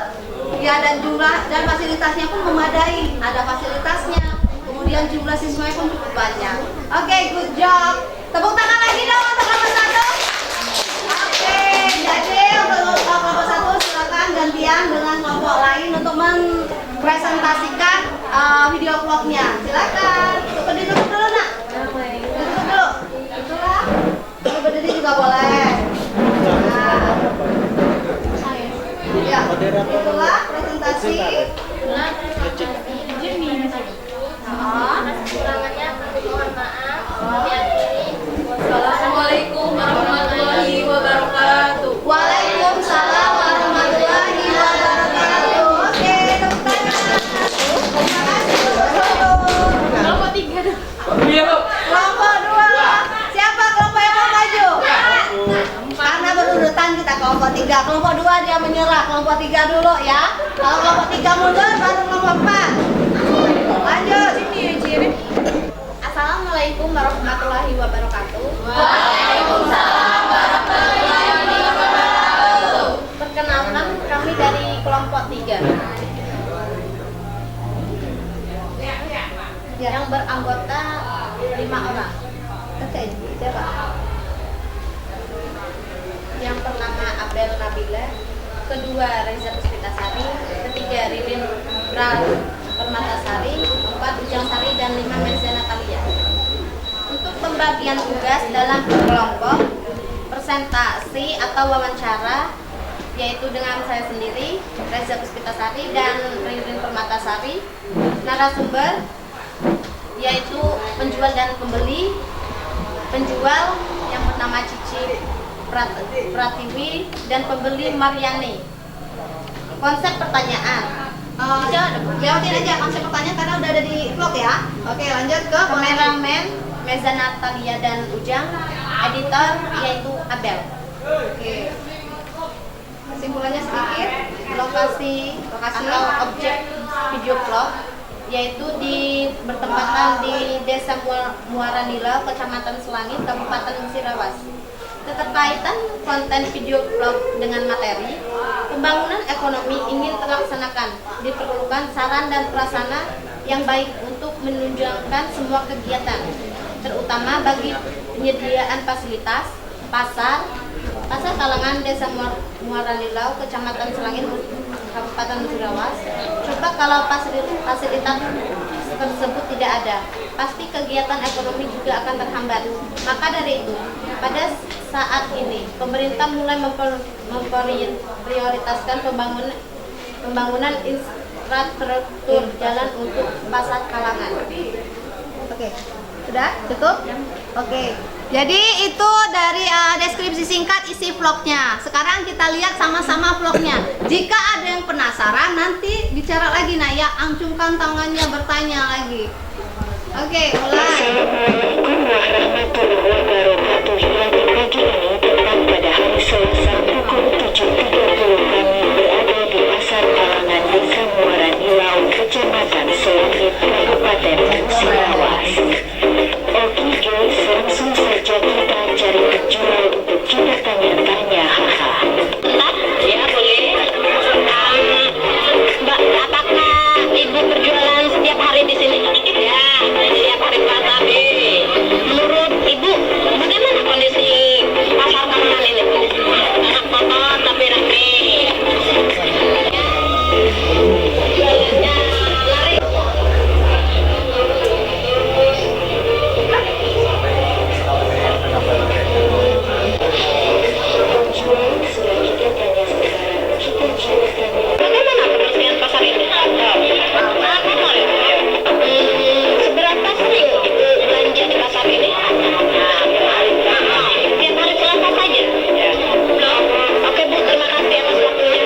Ya, dan jumlah dan fasilitasnya pun memadai, ada fasilitasnya. Kemudian jumlah siswanya pun cukup banyak. Oke, good job. Tepuk tangan lagi dong untuk kelompok 1. Oke, jadi untuk kelompok 1 silakan gantian dengan kelompok lain untuk mempresentasikan video vlognya. Silakan. Berdiri dulu nak. Duduk dulu. Itulah. Berdiri juga boleh. Nah. Ya, itulah presentasi. kelompok 3 dulu ya. Kalau kelompok 3 mundur, baru kelompok 4. Lanjut. Assalamualaikum warahmatullahi wabarakatuh. Waalaikumsalam warahmatullahi wabarakatuh. Perkenalkan, kami dari kelompok 3 yang beranggota 5 orang. Oke, siapa? Yang pertama Abel Nabila, kedua Reza Puspitasari, ketiga Ririn Permatasari, 4 Ujang Sari, dan 5 Merza Natalia. Untuk pembagian tugas dalam kelompok, presentasi atau wawancara, yaitu dengan saya sendiri, Reza Puspitasari dan Ririn Permatasari. Narasumber, yaitu penjual dan pembeli. Penjual yang bernama Cici Pratiwi dan pembeli Mariani. Konsep pertanyaan. Lewatin aja konsep pertanyaan karena udah ada di vlog ya. Oke, lanjut ke Kameramen Meza Natalia dan Ujang. Editor yaitu Abel. Oke. Kesimpulannya sedikit. Lokasi Atau objek video vlog yaitu bertempatan di Desa Muara Nilau, Kecamatan Selangit, Kabupaten Musirawas. Keterkaitan konten video vlog dengan materi, pembangunan ekonomi ingin terlaksanakan, diperlukan saran dan prasarana yang baik untuk menunjangkan semua kegiatan, terutama bagi penyediaan fasilitas, pasar kalangan Desa Muara Nilau, Kecamatan Selangit, Kabupaten Musirawas. Coba kalau fasilitas tersebut tidak ada, pasti kegiatan ekonomi juga akan terhambat. Maka dari itu, pada saat ini pemerintah mulai memprioritaskan pembangunan infrastruktur jalan untuk pasar kalangan. Oke, sudah cukup? Oke, jadi itu dari deskripsi singkat isi vlognya. Sekarang kita lihat sama-sama vlognya. Jika ada yang penasaran, nanti bicara lagi nah ya, angcungkan tangannya bertanya lagi. Oke, mulai. Assalamualaikum warahmatullahi wabarakatuh. Pagi ini tepat pada hari Selasa pukul 7.30 kami berada di Pasar Kalangan Desa Muara Nilau, Kecamatan Selangit, Kabupaten Musirawas. Oke guys, langsung saja kita cari penjual untuk kita tanya-tanya. Haha. Ya boleh. Mbak, apakah ibu berjualan setiap hari di sini? Ya, setiap hari Pak. Menurut ibu, bagaimana kondisi pasar kalangan ini? Anak kotor tapi ramai. Jualannya laris. Bagaimana kebersihan pasar ini? Seberapa sering ibu belanja di pasar ini? Tiap hari Selasa saja? Oke Bu, terima kasih atas waktunya.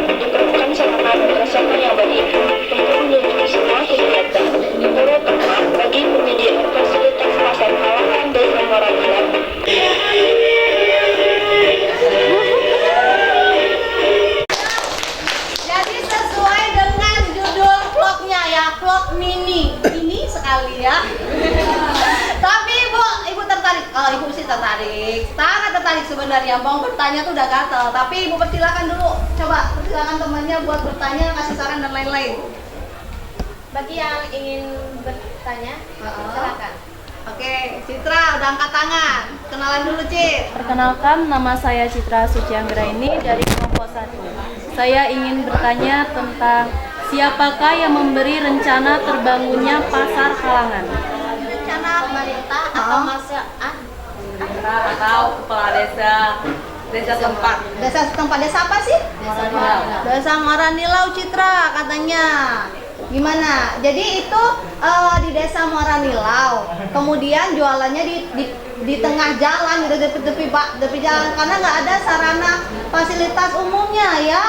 Diperlukan semangat berdasarkan yang bagi ibu untuk melindungi semua kegiatan, terutama bagi penyediaan fasilitas pasar kalangan Desa Muara Nilau. Jadi sesuai dengan judul vlognya ya, vlog mini sekali ya. Tapi ibu tertarik. Oh, ibu sih tertarik, sangat tertarik sebenarnya. Mau bertanya tuh udah gatel. Tapi ibu persilakan dulu, coba persilakan temannya buat bertanya, kasih saran dan lain-lain. Bagi yang ingin bertanya, silakan. Oke, Citra udah angkat tangan. Kenalan dulu, Cit. Perkenalkan, nama saya Citra Sucianggraini dari kelompok 1. Saya ingin bertanya tentang siapakah yang memberi rencana terbangunnya pasar kalangan? Rencana pemerintah atau masyarakat? Atau kepala desa tempat? Desa setempat, desa apa sih? Desa Muara Nilau, Citra katanya. Gimana? Jadi itu di Desa Muara Nilau. Kemudian jualannya di tengah jalan gitu, tepi jalan karena nggak ada sarana fasilitas umumnya ya.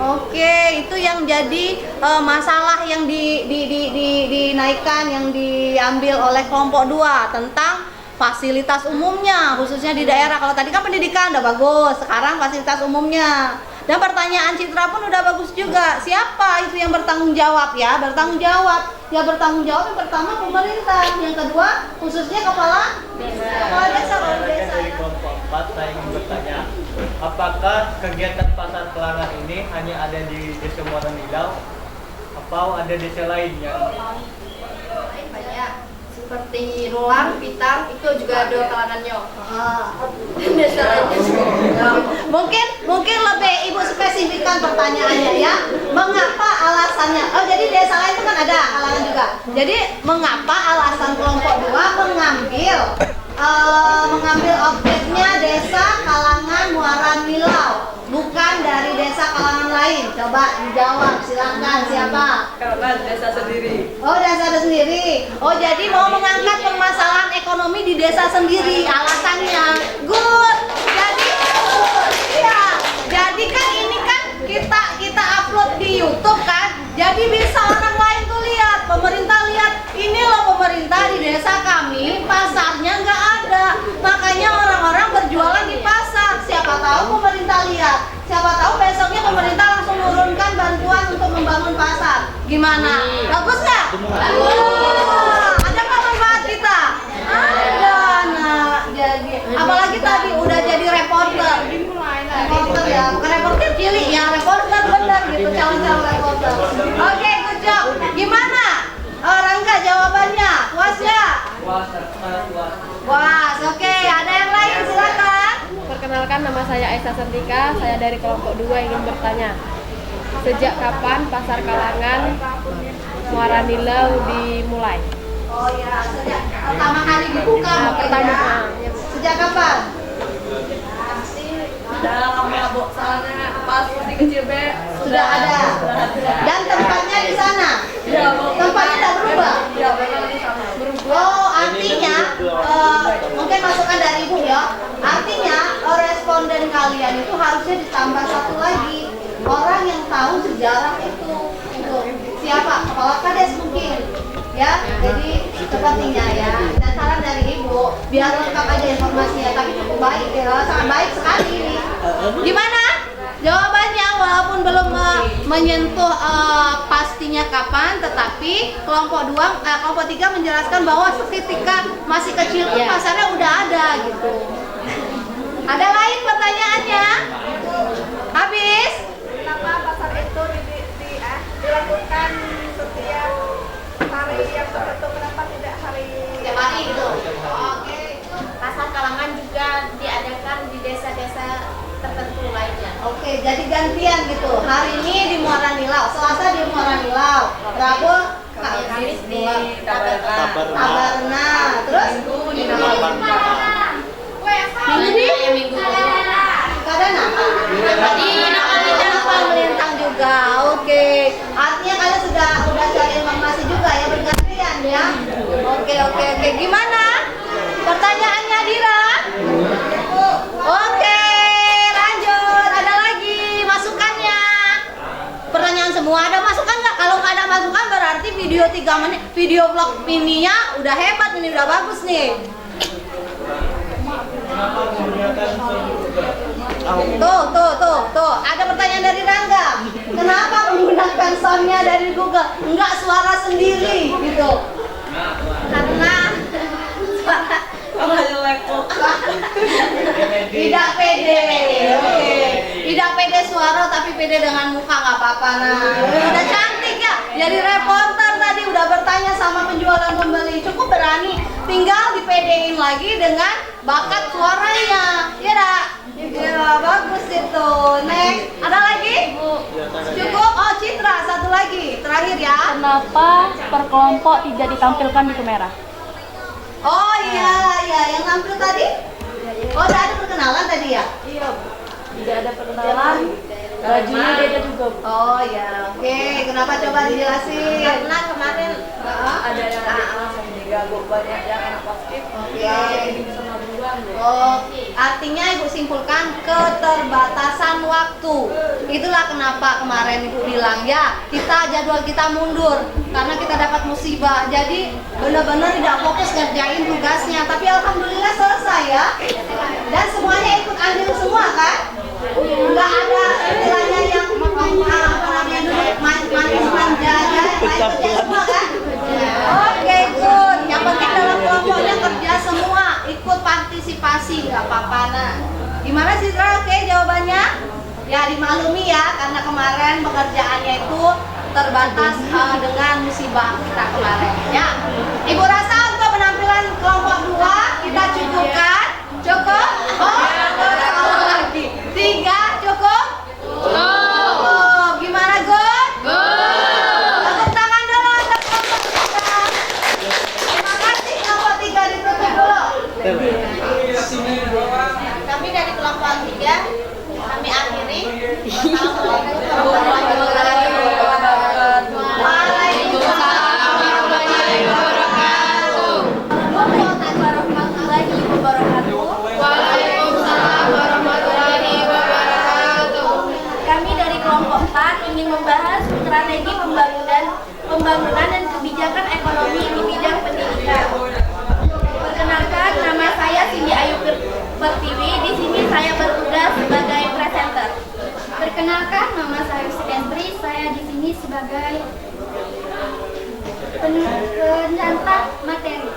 Oke, itu yang jadi masalah yang dinaikkan, yang diambil oleh kelompok 2 tentang fasilitas umumnya, khususnya di daerah. Kalau tadi kan pendidikan udah bagus, sekarang fasilitas umumnya. Dan pertanyaan Citra pun udah bagus juga. Siapa itu yang bertanggung jawab ya? Bertanggung jawab. Ya bertanggung jawab yang pertama pemerintah, yang kedua khususnya kepala desa. Kepala desa, kepala desa. Dari kelompok 4 saya ingin bertanya, apakah kegiatan pasar Kelangan ini hanya ada di Desa Muara Nilau atau ada desa lain yang Banyak seperti Rulang, Pitang itu juga ada kalangannya. Desa lainnya juga. Mungkin lebih Ibu spesifikkan pertanyaannya ya. Mengapa alasannya? Oh, jadi desa lain itu kan ada kalangan juga. Jadi mengapa alasan kelompok 2 mengambil objeknya desa Kalangan Muara Nilau, bukan dari desa kalangan lain? Coba dijawab, silakan. Siapa? Karena desa sendiri. Oh, desa ada sendiri. Oh, jadi mau mengangkat permasalahan ekonomi di desa sendiri alasannya. Good. Jadi kan ini kan kita upload di YouTube kan. Jadi bisa orang lain tuh lihat, pemerintah lihat, ini loh pemerintah di desa kami pasarnya nggak ada. Makanya orang-orang berjualan di pasar. Siapa tahu pemerintah lihat. Siapa tahu besoknya pemerintah langsung menurunkan bantuan untuk membangun pasar. Gimana? Bagus nggak? Ada nggak manfaat kita? Ada. Nah, jadi apalagi tadi udah jadi reporter. Reporter ya, bukan reporter cilik ya, reporter bener gitu, calon-calon reporter. Oke, good job. Gimana? Rangga jawabannya, puas nggak? Puas. Oke, ada yang lain silakan. Perkenalkan, nama saya Aisyah Sentika, saya dari kelompok 2 ingin bertanya. Sejak kapan Pasar Kalangan Muara Nilau dimulai? Oh ya, sejak pertama kali dibuka mungkin pertama. ya. Sejak kapan? Udah lama, Bu. Soalnya pas masih kecil, Be. Sudah ada. Dan tempatnya di sana. Tempatnya tidak berubah. Oh, artinya mungkin masukan dari Ibu ya. Artinya responden kalian itu harusnya ditambah satu lagi, orang yang tahu sejarah itu. Untuk siapa? Kepala Kades mungkin. Ya, jadi sepertinya ya. Dan saran dari Ibu, biar lengkap aja informasinya, tapi cukup baik ya, sangat baik sekali ini. Gimana? Jawabannya walaupun belum menyentuh pastinya kapan, tetapi kelompok 3 menjelaskan bahwa seketika masih kecil pun pasarnya udah ada gitu. Ada lain pertanyaannya? Habis? Kenapa pasar itu dilakukan setiap hari yang tertentu? Kenapa tidak hari Setiap hari gitu. Oke. Pasar Kalangan juga diadakan di desa-desa tertentu lainnya. Oke, jadi gantian gitu. Hari ini di Muara Nilau, Selasa di Muara Nilau, Rabu Kamis di Tabarna, terus Minggu di Minggu Kadana. Di Melintang juga. Oke. Artinya kalian udah cari informasi juga ya, bergantian ya. Oke. Gimana? Pertanyaannya Dira? Oke, lanjut. Ada lagi masukannya? Pertanyaan semua ada masukan nggak? Kalau nggak ada masukan berarti video 3 menit, video vlog mininya udah hebat, ini udah bagus nih. Tuh. Ada pertanyaan dari Rangga. Kenapa menggunakan soundnya dari Google? Enggak suara sendiri gitu. Karena tidak pede. Oke. Tidak pede suara tapi pede dengan muka, nggak apa-apa. Nah, udah cantik ya. Jadi reporter tadi udah bertanya sama penjual dan pembeli, cukup berani. Tinggal dipedein lagi dengan bakat suaranya. Iya dah. Ya, bagus itu. Next, ada lagi? Cukup? Oh, Citra, satu lagi. Terakhir ya. Kenapa per kelompok tidak ditampilkan di kamera? Oh iya, yang tampil tadi? Oh, udah ada perkenalan tadi ya? Iya, tidak ada perkenalan. Bajunya beda juga. Oh ya, oke. Kenapa coba dijelasin? Karena kemarin ada yang diganggu banyak yang positif. Oke. Jadi bisa mabuan. Oh, artinya Ibu simpulkan keterbatasan waktu. Itulah kenapa kemarin Ibu bilang ya jadwal kita mundur karena kita dapat musibah. Jadi benar-benar tidak fokus ngerjain tugasnya. Tapi alhamdulillah selesai ya. Dan semuanya ikut andil semua kan? Enggak ada istilahnya yang manis manja ya. Ikut semua kan? Oke, good. Yang penting dalam kelompoknya kerja semua, ikut partisipasi, nggak apa-apa. Nah, gimana sih Tra? Oke, jawabannya? Ya dimaklumi ya, karena kemarin pekerjaannya itu terbatas dengan musibah kita kemarin. Ya, Ibu rasa untuk penampilan kelompok 2 kita cukupkan? Cukup? Oh, satu lagi. 3 cukup? Cukup. Gimana good? Tepuk tangan dulu untuk kelompok 3. Terima kasih kelompok 3 ditutup dulu. Kami dari kelompok 3 kami akhiri. Assalamualaikum warahmatullahi wabarakatuh. Waalaikumsalam warahmatullahi wabarakatuh. Waalaikumsalam warahmatullahi wabarakatuh. Kami dari kelompok 4 ingin membahas strategi pembangunan dan kebijakan ekonomi di bidang pendidikan. Perkenalkan, nama saya Cindy Ayu Pertiwi. Di sini saya bertugas sebagai presenter. Perkenalkan, nama saya Sukendri. Saya di sini sebagai penyantar materi.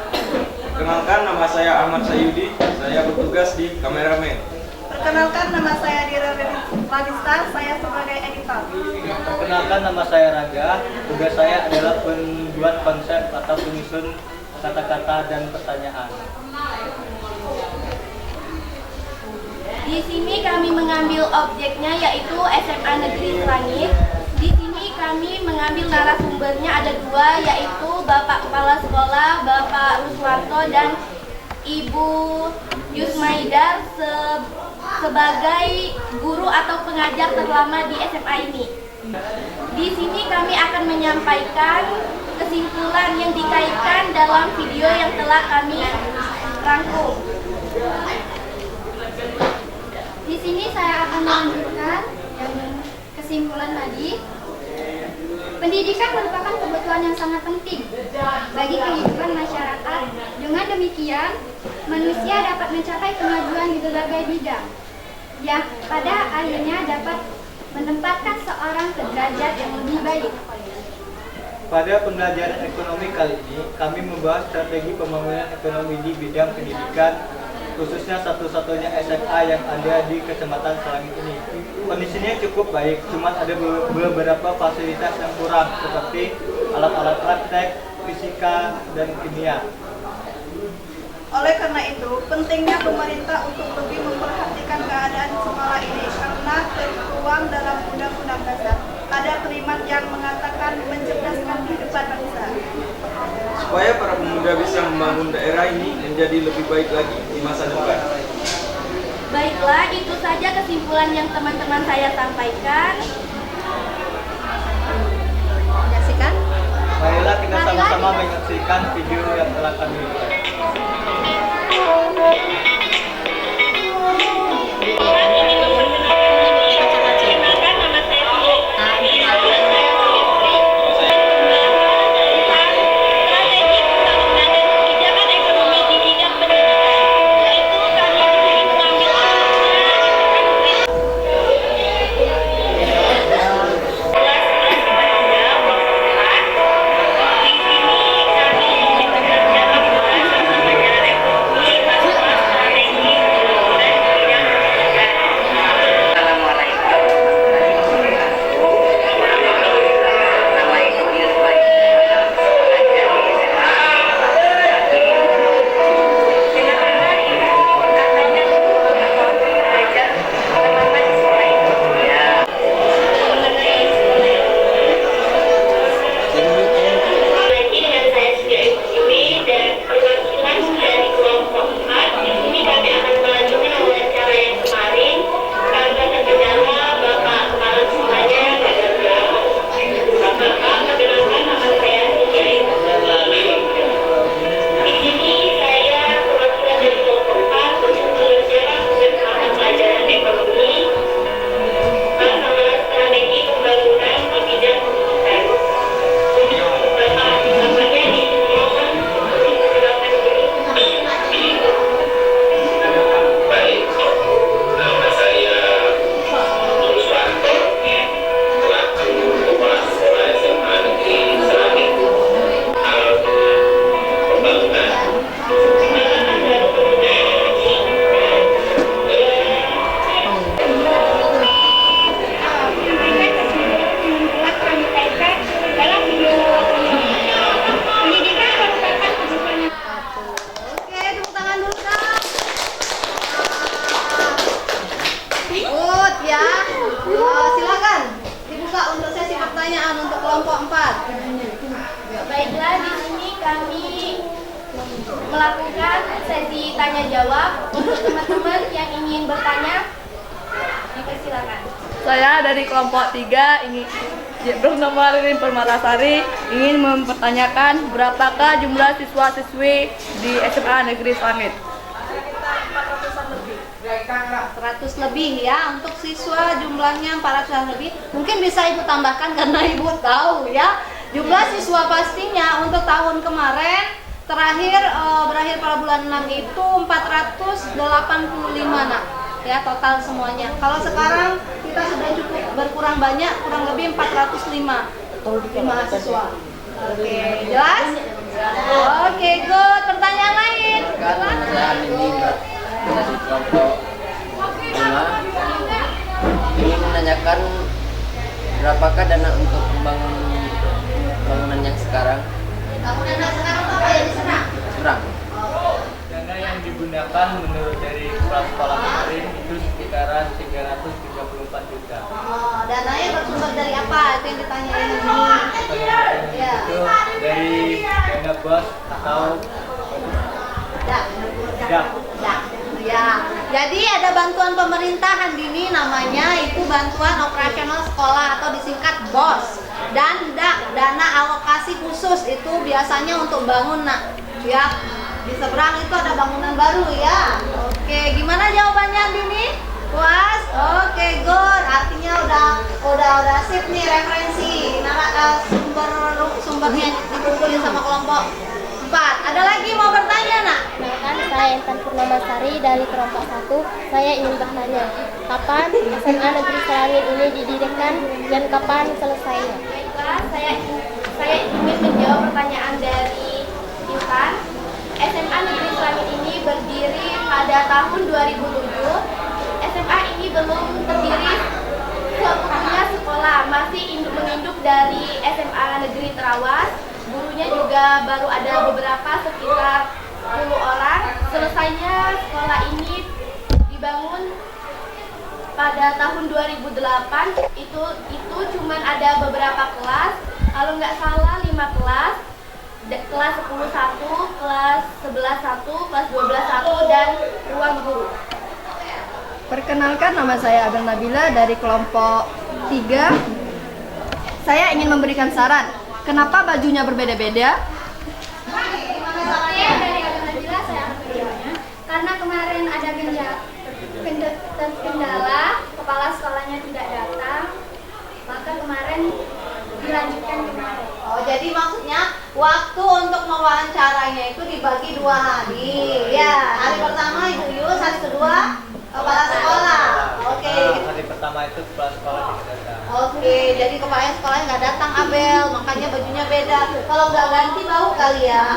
Perkenalkan, nama saya Ahmad Sayudi. Saya bertugas di kameramen. Perkenalkan, nama saya Dira Ladista. Saya sebagai editor. Perkenalkan, nama saya Raga. Tugas saya adalah membuat konsep atau penyusun kata-kata dan pertanyaan. Di sini kami mengambil objeknya yaitu SMA Negeri Selangit. Di sini kami mengambil narasumbernya ada 2 yaitu Bapak Kepala Sekolah, Bapak Ruswanto dan Ibu Yusmaida sebagai guru atau pengajar terlama di SMA ini. Di sini kami akan menyampaikan kesimpulan yang dikaitkan dalam video yang telah kami rangkum. Di sini saya akan melanjutkan yang kesimpulan tadi. Pendidikan merupakan kebutuhan yang sangat penting bagi kehidupan masyarakat. Dengan demikian, manusia dapat mencapai kemajuan di berbagai bidang, yang pada akhirnya dapat menempatkan seorang ke derajat yang lebih baik. Pada pembelajaran ekonomi kali ini, kami membahas strategi pembangunan ekonomi di bidang pendidikan, khususnya satu-satunya SMA yang ada di Kecamatan Selangit ini. Kondisinya cukup baik, cuma ada beberapa fasilitas yang kurang, seperti alat-alat praktek, fisika, dan kimia. Oleh karena itu, pentingnya pemerintah untuk lebih memperhatikan keadaan sekolah ini karena tertuang dalam Undang-Undang Dasar. Ada kalimat yang mengatakan mencerdaskan kehidupan bangsa. Supaya para pemuda bisa membangun daerah ini menjadi lebih baik lagi di masa depan. Baiklah, itu saja kesimpulan yang teman-teman saya sampaikan. Menyaksikan? Marilah kita sama-sama menyaksikan video yang telah kami buat. ya. Silakan dibuka untuk sesi pertanyaan untuk kelompok 4. Baiklah, di sini kami melakukan sesi tanya jawab untuk teman-teman yang ingin bertanya. Dipersilakan. Saya dari kelompok 3 ingin bernama Ririn Permatasari ingin mempertanyakan berapakah jumlah siswa-siswi di SMA Negeri Selangit? 100 lebih ya, untuk siswa jumlahnya 400 lebih. Mungkin bisa Ibu tambahkan karena Ibu tahu ya. Jumlah siswa pastinya untuk tahun kemarin berakhir pada bulan 6 itu 485 nak. Ya, total semuanya. Kalau sekarang kita sudah cukup berkurang banyak, kurang lebih 405 mahasiswa. Oke, jelas? Oke, good. Pertanyaan lain? Saya ini dari kelompok 5 ingin menanyakan berapakah dana untuk bangunan yang sekarang? Bangunan yang sekarang apa yang diserang? Kurang. Dana yang digunakan menurut dari kepala sekolah kemarin itu sekitaran 334 juta. Oh, dananya bersumber dari apa? Itu yang ditanyain ini. Ya. Itu dari dana bos atau Ya. Ya. Jadi ada bantuan pemerintahan Dini, namanya itu bantuan operasional sekolah atau disingkat BOS. Dan dana alokasi khusus itu biasanya untuk bangun nak. Ya. Di seberang itu ada bangunan baru ya. Oke, gimana jawabannya Dini? Puas? Oke, good. Artinya udah sip nih referensi sumbernya dikumpulin sama kelompok 4. Ada lagi mau bertanya nak? Perkenalkan, saya Intan Purnamasari dari kelompok 1. Saya ingin bertanya, kapan SMA Negeri Selangit ini didirikan dan kapan selesainya? Baiklah, saya ingin menjawab pertanyaan dari Intan. SMA Negeri Selangit ini berdiri pada tahun 2007. SMA ini belum terdiri seutuhnya sekolah, masih menginduk dari SMA Negeri Terawas. Gurunya juga baru ada beberapa, sekitar 10 orang. Selesainya sekolah ini dibangun pada tahun 2008. Itu cuman ada beberapa kelas, kalau nggak salah 5 kelas. Kelas 10 1, kelas 11 1, kelas 12 1, dan ruang guru. Perkenalkan, nama saya Abel Nabila dari kelompok 3. Saya ingin memberikan saran. Kenapa bajunya berbeda-beda? Oke, dari Abel Nabila saya akan menjawabnya. Karena kemarin ada kendala, kepala sekolahnya tidak datang, maka kemarin dilanjutkan kemarin. Oh, jadi maksudnya waktu untuk mewawancaranya itu dibagi 2 hari. Ya, hari pertama Ibu Yus, hari kedua kepala sekolah. Oke. Hari pertama itu kepala sekolah tidak datang. Oke, jadi kepala sekolah nggak datang Abel, makanya bajunya beda. Kalau nggak ganti bau kali ya.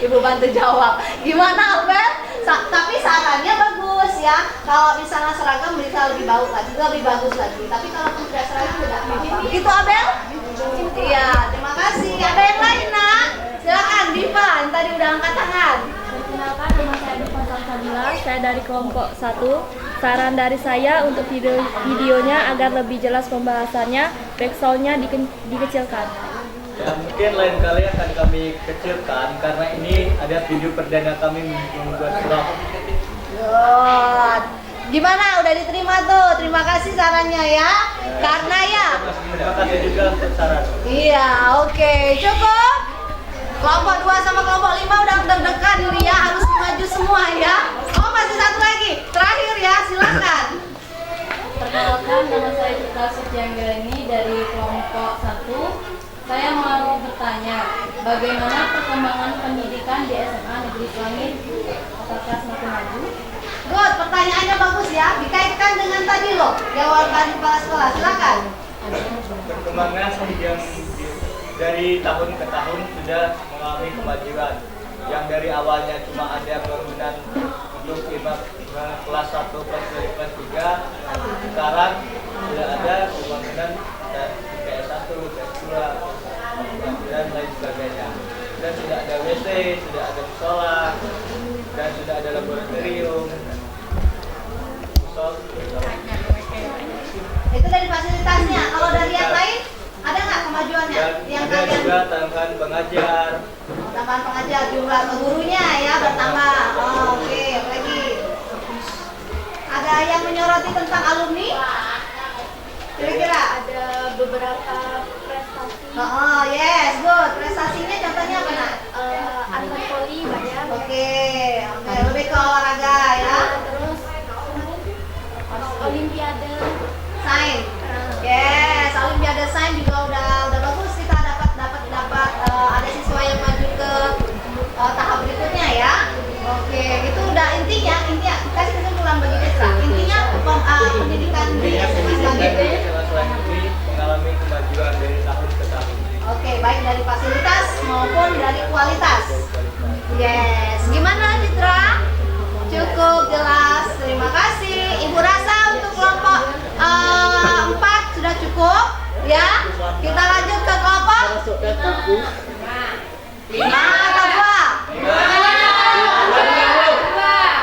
Ibu bantu jawab. Gimana Abel? Tapi sarannya bagus ya. Kalau misalnya seragam bisa lebih bau lagi, lebih bagus lagi. Tapi kalau tidak seragam tidak apa-apa. Begitu Abel? Iya, terima kasih. Ada yang lain nak? Silakan Diva, yang tadi udah angkat tangan. Perkenalkan, nama saya Diva Salsabila, saya dari kelompok 1. Saran dari saya untuk videonya agar lebih jelas pembahasannya, backsoundnya dikecilkan. Ya, mungkin lain kali akan kami kecilkan karena ini ada video perdana kami membuat vlog. Good. Gimana? Udah diterima tuh? Terima kasih sarannya ya. Karena ya. Terima kasih juga untuk saran. Iya, oke. Cukup. Kelompok 2 sama kelompok 5 udah deg-degan ini ya, harus maju semua ya. Oh, masih satu lagi. Terakhir ya, silakan. Perkenalkan, nama saya Citra Sucianggreni dari kelompok 1. Saya mau bertanya, bagaimana perkembangan pendidikan di SMA Negeri Selangit? Apakah semakin maju? Good, pertanyaannya bagus ya. Dikaitkan dengan tadi loh, jawaban kepala sekolah. Silakan. Perkembangan yang dari tahun ke tahun sudah mengalami kemajuan. Yang dari awalnya cuma ada bangunan untuk kelas 1, kelas 2, kelas 3, sekarang sudah ada bangunan PS1, PS2, dan lain sebagainya. Dan sudah ada WC, sudah ada musola, dan sudah ada laboratorium. juga tambahan pengajar. Tambahan pengajar, jumlah gurunya ya bertambah. Oh, oke, apa lagi? Ada yang menyoroti tentang alumni? Kira-kira? Ada beberapa prestasi. Oh, yes, good. Prestasinya contohnya apa, Nak? Atlet voli banyak. Oke, lebih ke olahraga ya. Terus Olimpiade. Sains. Yes, Olimpiade Sains juga udah bagus, kita dapat ada siswa yang maju ke tahap berikutnya ya. Oke, itu udah intinya kasih kesimpulan bagi kita. Intinya pendidikan di SMA selanjutnya mengalami kemajuan dari tahun ke tahun. oke, baik dari fasilitas maupun dari kualitas. Yes, gimana Citra? Cukup jelas, terima kasih. Ibu rasa untuk kelompok 4 sudah cukup ya. Kita lanjut ke kelompok 5 atau 2?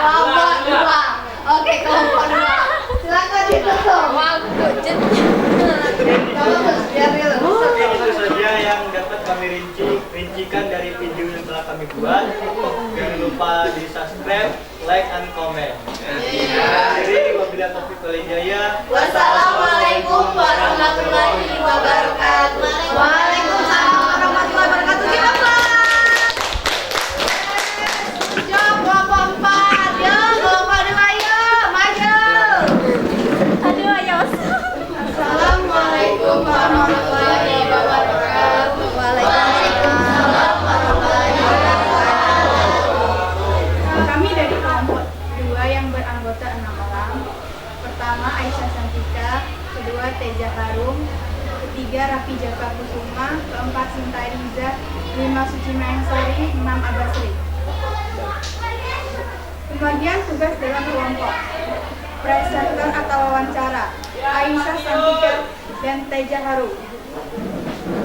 Kelompok 2. Oke, kelompok 2. Silakan ditutup. Bagus, biar dulu. Oke, itu saja yang dapat kami rincikan dari video yang telah kami buat. Jangan lupa di subscribe, like, and comment. Jadi, wabillahi taufiq wal hidayah. Wassalamualaikum warahmatullahi wabarakatuh. Waalaikumsalam warahmatullahi wabarakatuh. Gimana? Jom kelompok 4. Yo, kelompok 2 yo, maju. Aduh, ayo. Assalamualaikum warahmatullahi wabarakatuh. Waalaikumsalam warahmatullahi wabarakatuh. Kami dari kelompok 2 yang beranggota 6 orang. Pertama Aisyah Santika, kedua Teja Harum, ketiga Rafi Jaka Kusuma, keempat Sinta Riza, 5 Suci Maensari, 6 Abasri. Pembagian tugas dalam kelompok. Presenter atau wawancara Aisyah Santika dan Teja Harum.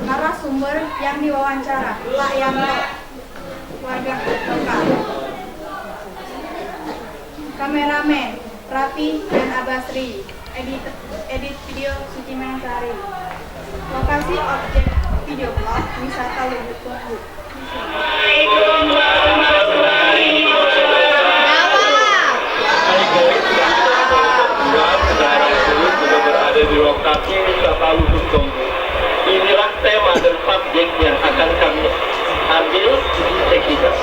Narasumber yang diwawancara Pak Yanto, warga lokal. Kameramen Rafi dan Abasri. Edit video Suci Maensari. Lokasi objek video blog wisata Lubuk Tunggu. Sekarang sudah berada di lokasi wisata Lubuk Tunggu. Inilah tema dan subjek yang akan kami ambil sekitar.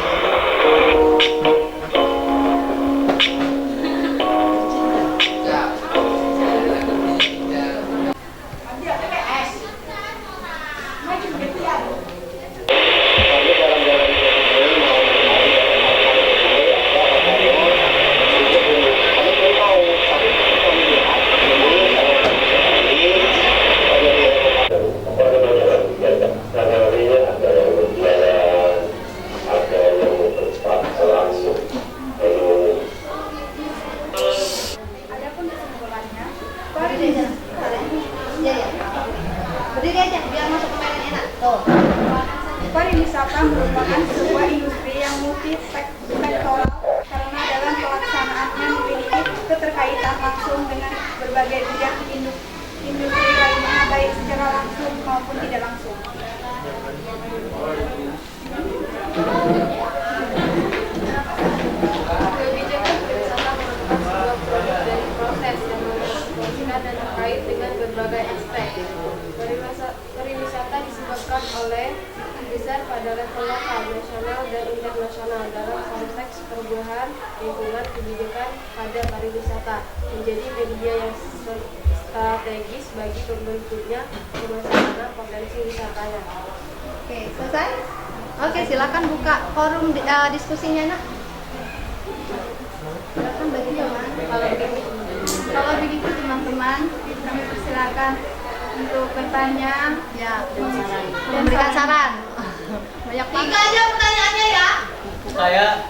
Berdiri aja biar masuk ke mainan enak. Tuh. Pariwisata merupakan sebuah industri yang multisektoral karena dalam pelaksanaannya memiliki keterkaitan langsung dengan berbagai bidang industri lainnya, baik secara langsung maupun tidak langsung. Kebijakan pariwisata merupakan sebuah produk dari proses yang mempromosikan dan terkait dengan berbagai aspek. Pariwisata disebabkan oleh besar pada level lokal, nasional, dan internasional dalam konteks perubahan lingkungan. Kebijakan pada pariwisata menjadi media yang strategis bagi terbentuknya pemasaran potensi wisatanya. Oke, selesai? Oke, silakan buka forum diskusinya, Nak. Silakan bagi teman. Kalau begitu teman-teman, kami persilakan untuk bertanya Ya, memberikan saran. Banyak banget. 3 aja pertanyaannya ya.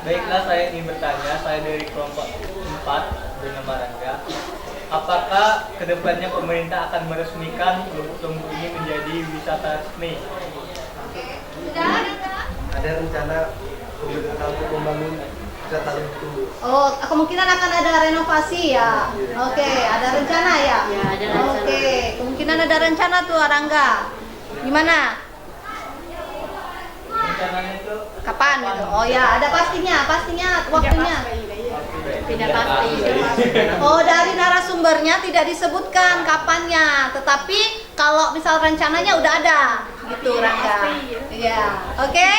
Baiklah, saya ingin bertanya, saya dari kelompok 4 bernama Rangga. Apakah kedepannya pemerintah akan meresmikan Lubuk Tunggu ini menjadi wisata resmi? Sudah ada? Ada rencana pembangunan wisata Lubuk Tunggu. Oh, kemungkinan akan ada renovasi ya. Oke, ada rencana ya? Ya, ada rencana. Oke, kemungkinan ada rencana tuh Arangga. Gimana? rencananya itu Kapan gitu? Oh ya, ada pastinya waktunya. Tidak pasti. Oh, dari narasumbernya tidak disebutkan kapannya, tetapi kalau misal rencananya udah ada, gitu Rangga. Iya, oke.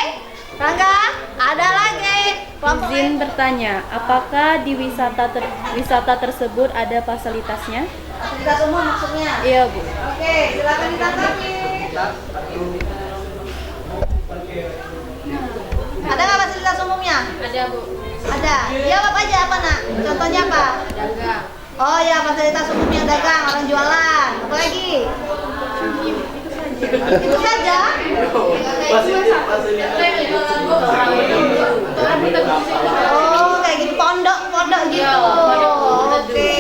Rangga, ada lagi. Kelompok Izin lain. bertanya, apakah di wisata tersebut ada fasilitasnya? Fasilitas umum maksudnya? Iya, Bu. Oke, silakan ditanggapi. Ada nggak fasilitas umumnya? Ada, Bu. Ada. Jawab aja apa nak? Contohnya apa? Dagang. Oh ya, fasilitas umumnya dagang, orang jualan. Apa lagi? Itu saja. Oh, kayak gitu, pondok gitu. Oke.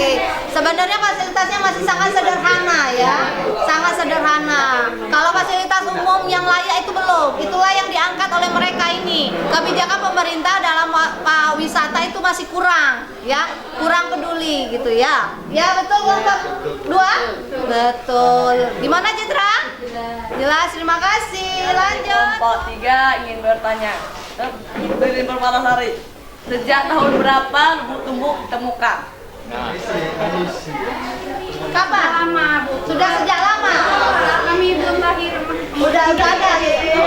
Sebenarnya fasilitasnya masih sangat sederhana ya, sangat sederhana. Kalau fasilitas umum yang layak itu belum. Itulah yang diangkat oleh mereka ini. Kebijakan pemerintah dalam wisata itu masih kurang, ya, kurang peduli gitu ya. Ya betul kelompok 2? Betul. Gimana Citra? Jelas, terima kasih. Lanjut. Kelompok 3 ingin bertanya. Dari Permatasari. Sejak tahun berapa lubuk tumbuh ditemukan? Kapan? Lama, Bu. Sudah sejak lama. Kami belum lahir. Udah ada gitu.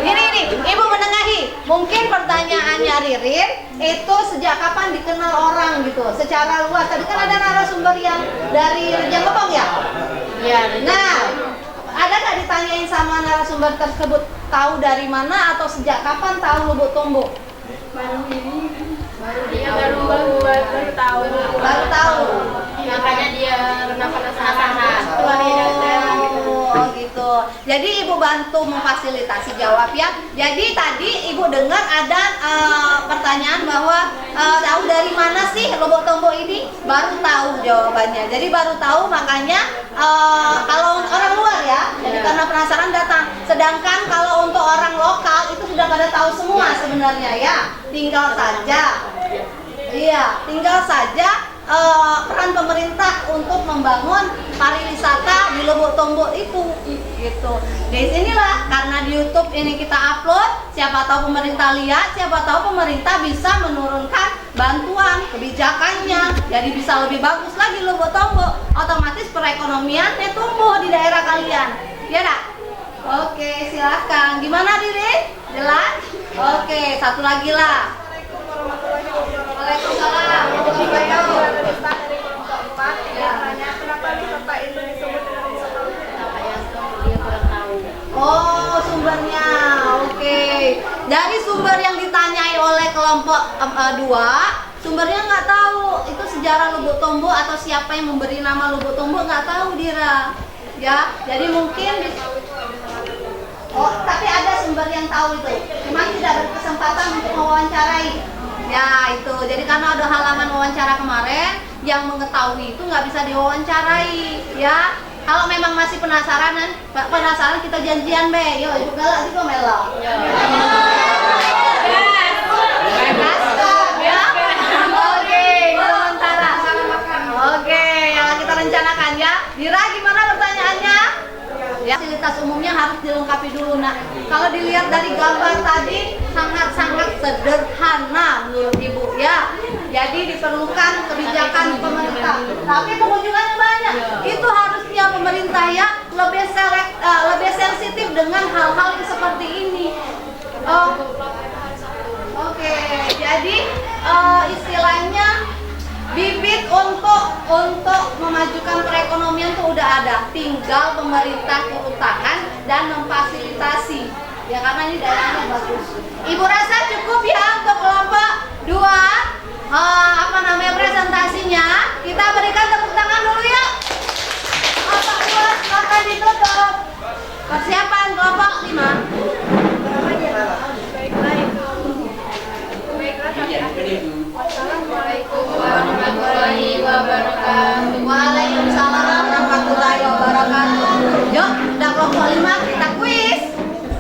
Ini, Ibu menengahi. Mungkin pertanyaannya Ririn itu sejak kapan dikenal orang gitu, secara luas. Tadi kan ada narasumber yang dari Rejang Lebong ya? Iya. Nah, ada nggak ditanyain sama narasumber tersebut tahu dari mana atau sejak kapan tahu Lubuk Tumbuh? Baru tahu. Baru tahu. Makanya dia penasaran. Oh gitu. Jadi Ibu bantu memfasilitasi jawab ya. Jadi tadi Ibu dengar ada pertanyaan bahwa tahu dari mana sih Lubuk Tumbuh ini? Baru tahu jawabannya. Jadi baru tahu, makanya kalau orang luar ya, jadi karena penasaran datang. Sedangkan kalau untuk orang lokal itu sudah pada tahu semua sebenarnya ya. Tinggal saja peran pemerintah untuk membangun pariwisata di Lubuk Tumbuh itu gitu. Di sinilah, karena di YouTube ini kita upload, siapa tahu pemerintah lihat, siapa tahu pemerintah bisa menurunkan bantuan kebijakannya, jadi bisa lebih bagus lagi Lubuk Tumbuh. Otomatis perekonomiannya tumbuh di daerah kalian, ya dak? Oke, silakan. Gimana Diri? Jelas? Oke, satu lagi lah. Waalaikumsalam. Saya berada di start dari kelompok 4. Dia tanya kenapa wisata itu disebut dengan wisata Oh, sumbernya. Oke. Dari sumber yang ditanyai oleh kelompok 2, sumbernya nggak tahu. Itu sejarah Lubuk Tumbuh atau siapa yang memberi nama Lubuk Tumbuh nggak tahu Dira. Ya, jadi mungkin tapi ada sumber yang tahu itu. Cuma tidak berkesempatan untuk mewawancarai. Ya itu, jadi karena ada halaman wawancara kemarin, yang mengetahui itu nggak bisa diwawancarai, ya. Kalau memang masih penasaran kita janjian be, yo ibu galak sih kok melo. Oke, yang kita rencanakan ya. Dira, gimana pertanyaannya? Ya, fasilitas umumnya harus dilengkapi dulu nak. Kalau dilihat dari gambar tadi sangat-sangat sederhana menurut ibu ya. Jadi diperlukan kebijakan pemerintah. Tapi pengunjungannya banyak. Itu harusnya pemerintah ya lebih sensitif dengan hal-hal yang seperti ini. Oke, jadi istilahnya bibit untuk memajukan perekonomian itu udah ada, tinggal pemerintah turun tangan dan memfasilitasi ya, karena ini daerahnya bagus. Ibu rasa cukup ya untuk kelompok 2 presentasinya. Kita berikan tepuk tangan dulu ya. Kelompok 2 silakan ditutup. Persiapan kelompok 5. Assalamualaikum warahmatullahi wabarakatuh. Waalaikumsalam warahmatullahi wabarakatuh. Yuk, udah kelompok 5 kita kuis.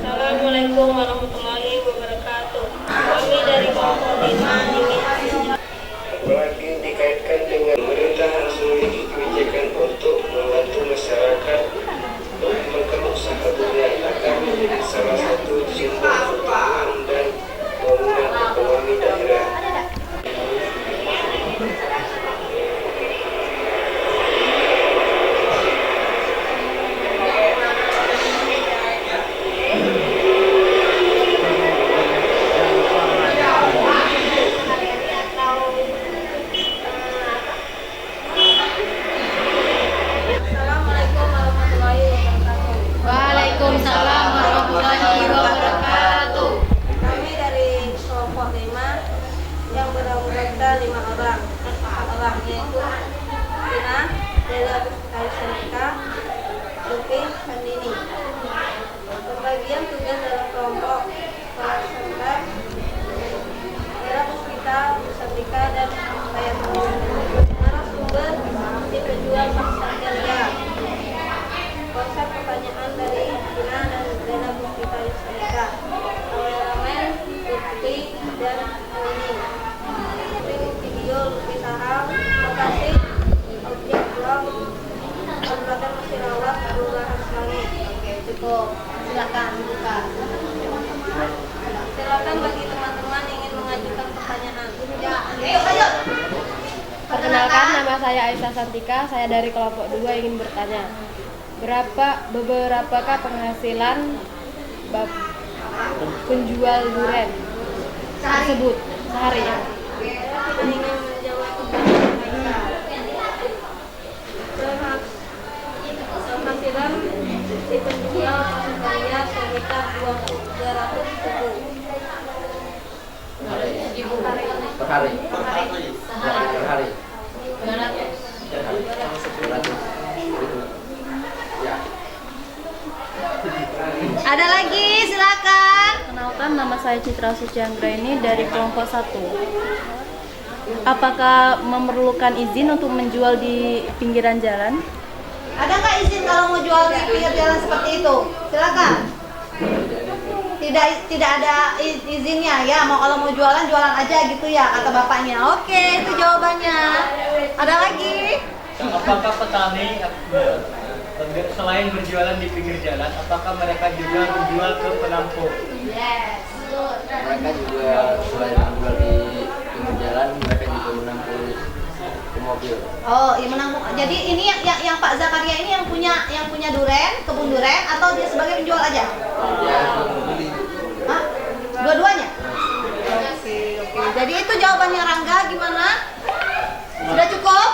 Assalamualaikum warahmatullahi wabarakatuh. Kami dari kelompok 5 ingin apalagi dikaitkan dengan pemerintahan Yusrika, Lupi Handini. Pembagian tugas dalam kelompok peserta adalah Puspita, Musafika, dan Hayatullah. Narasumber si penjual Saksalia. Konsep pertanyaan dari Gina dan Dana Puspita Yusrika. Kameramen Lutfi dan Nuni. Video Lutfi Saham, lokasi objek blog Kabupaten Musirawas, Kelurahan Selangi. Oke, cukup. Silakan buka. Silakan bagi teman-teman yang ingin mengajukan pertanyaan. Ya, ayo. Perkenalkan, nama saya Aisyah Santika, saya dari kelompok 2 ingin bertanya. Beberapakah penghasilan penjual durian tersebut sehari ya? Ingin menjawab penghasilan si penjual saya sekitar 200.000 Per hari. Ya. Ada lagi, silakan. Kenalkan, nama saya Citra Suciandra ini dari kelompok 1. Apakah memerlukan izin untuk menjual di pinggiran jalan? Ada nggak izin kalau mau jual di pinggir jalan seperti itu? Silakan. Tidak ada izinnya ya. Kalau mau jualan aja gitu ya kata bapaknya. Oke, itu jawabannya. Ada lagi? Apakah petani selain berjualan di pinggir jalan, apakah mereka juga menjual ke penampung? Yes. Mereka juga selain menjual di pinggir jalan, mereka juga menampung ke mobil. Oh, iya menampung. Jadi ini yang Pak Zakaria ini yang punya duren, kebun duren, atau dia sebagai penjual aja? Ya, membeli. Hah? Dua-duanya? Oke. Jadi itu jawabannya Rangga, gimana? Sudah cukup?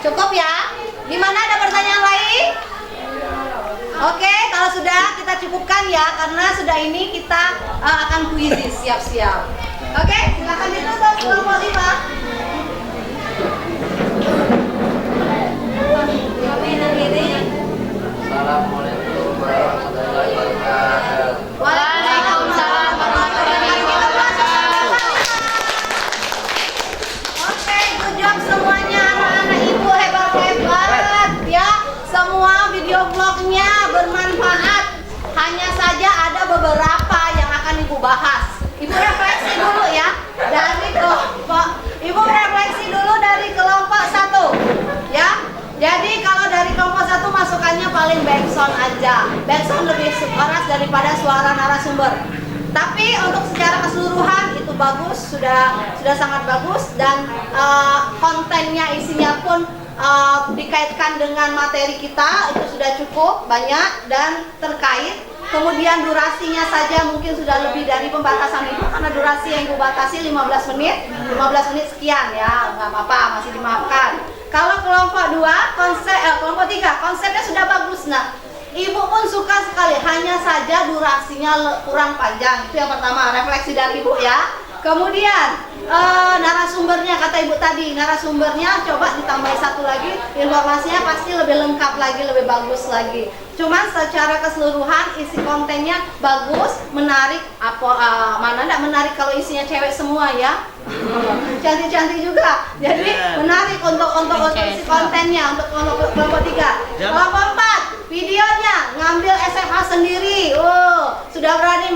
Cukup ya? Gimana, ada pertanyaan lain? Oke, kalau sudah kita cukupkan ya, karena sudah ini kita akan kuisis, siap-siap. Oke, silakan ditutup kelompok 5. Kami akhiri. Assalamualaikum warahmatullahi wabarakatuh. Waalaikumsalam warahmatullahi wabarakatuh. Oke, good job semuanya, anak-anak ibu hebat-hebat ya. Semua video vlognya bermanfaat. Hanya saja ada beberapa yang akan ibu bahas. Ibu refleksi dulu ya dari kelompok. Ibu refleksi dulu dari kelompok 1 ya. Jadi kalau dari kelompok 1 masukannya paling backsound aja. Backsound lebih keras daripada suara narasumber. Tapi untuk secara keseluruhan itu bagus, sudah sangat bagus, dan kontennya, isinya pun dikaitkan dengan materi kita itu sudah cukup banyak dan terkait. Kemudian durasinya saja mungkin sudah lebih dari pembatasan itu, karena durasi yang ibu batasi 15 menit sekian ya, nggak apa-apa, masih dimaafkan. Kalau kelompok 2, kelompok 3 konsepnya sudah bagus. Nah, ibu pun suka sekali, hanya saja durasinya kurang panjang. Itu yang pertama, refleksi dari ibu ya. Kemudian narasumbernya, kata ibu tadi, narasumbernya coba ditambahi 1 lagi, informasinya pasti lebih lengkap lagi, lebih bagus lagi. Cuman secara keseluruhan isi kontennya bagus, menarik. Mana enggak menarik kalau isinya cewek semua ya. Cantik-cantik juga. Jadi menarik untuk isi kontennya, untuk kelompok 3. Kelompok 4, videonya ngambil SMA sendiri. Sudah berani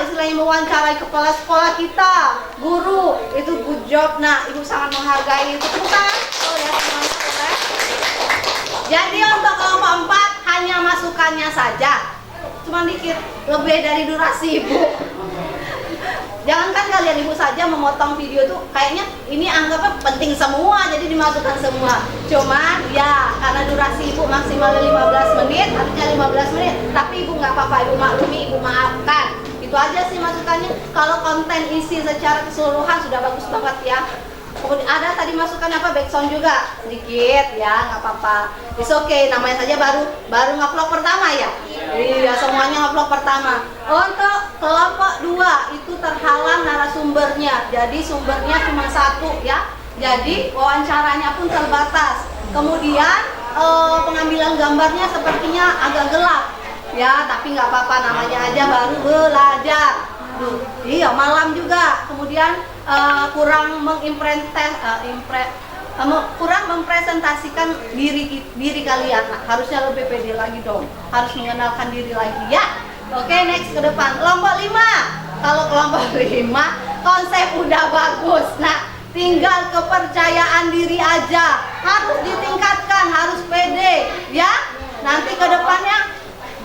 istilahnya mewawancarai kepala sekolah kita, guru. Itu good job. Nah, ibu sangat menghargai itu. Bukan? Ya, semuanya boleh. Jadi untuk kelompok 4 hanya masukannya saja, cuma dikit, lebih dari durasi ibu. Jangankan kalian, ibu saja memotong video tuh kayaknya ini anggapnya penting semua, jadi dimasukkan semua. Cuman ya karena durasi ibu maksimal 15 menit, artinya 15 menit, tapi ibu nggak apa-apa, ibu maklumi, ibu maafkan. Itu aja sih masukannya. Kalau konten isi secara keseluruhan sudah bagus banget ya. Kemudian ada tadi masukan apa, backsound juga sedikit ya, nggak apa-apa. It's okay, namanya saja baru nge-vlog pertama ya. Iya, semuanya nge-vlog pertama. Untuk kelompok 2 itu terhalang narasumbernya, jadi sumbernya cuma 1 ya. Jadi wawancaranya pun terbatas. Kemudian pengambilan gambarnya sepertinya agak gelap. Ya, tapi nggak apa-apa, namanya aja baru belajar. Iya, malam juga. Kemudian kurang kurang mempresentasikan diri kalian. Nah, harusnya lebih pede lagi dong. Harus mengenalkan diri lagi ya. Oke, next ke depan. Kelompok 5. Kalau kelompok 5 konsep udah bagus. Nah, tinggal kepercayaan diri aja. Harus ditingkatkan, harus pede ya. Nanti ke depannya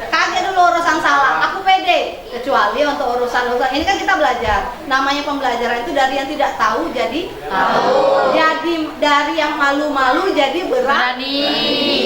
kaget dulu urusan salah, aku pede. Kecuali untuk urusan ini kan kita belajar. Namanya pembelajaran itu dari yang tidak tahu jadi tahu. Jadi dari yang malu-malu jadi berani.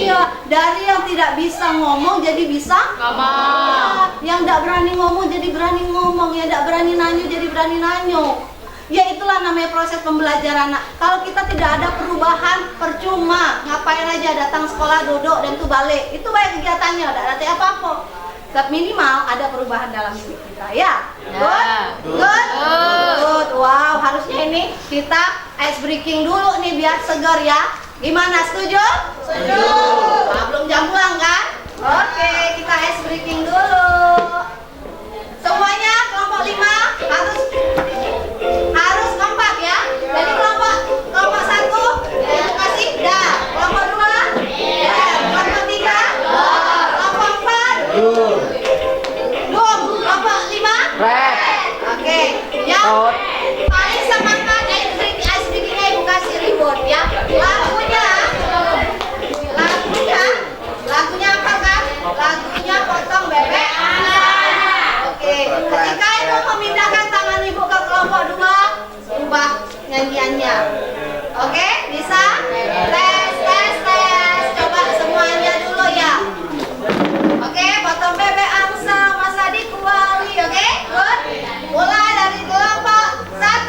Iya, dari yang tidak bisa ngomong jadi bisa ngomong. Yang tidak berani ngomong jadi berani ngomong, yang tidak berani nanyo jadi berani nanyo. Ya itulah namanya proses pembelajaran. Nah, kalau kita tidak ada perubahan, percuma. Ngapain aja datang sekolah, duduk, dan tuh balik. Itu banyak kegiatannya, tidak ada apa-apa. Tapi minimal ada perubahan dalam diri kita ya. Good. Wow, harusnya ini kita ice breaking dulu nih biar segar ya. Gimana, setuju? Setuju. Nah, belum jam pulang kan? Oke, kita ice breaking dulu. Semuanya kelompok 5 harus kompak ya. Jadi kelompok 1 edukasi dah. Kelompok 2 kelompok 3 kelompok 4 kelompok 5 oke. Yang paling semangat ice breaking-nya edukasi ribut ya. Lagunya apa kan? Lagunya potong bebek. Oke, ketika itu memindahkan tangan ibu ke kelompok 2, ubah nyanyiannya. Oke, bisa? Tes. Coba semuanya dulu ya. Oke, potong bebek angsa, Mas Adi Kuali. Oke, good. Mulai dari kelompok 1.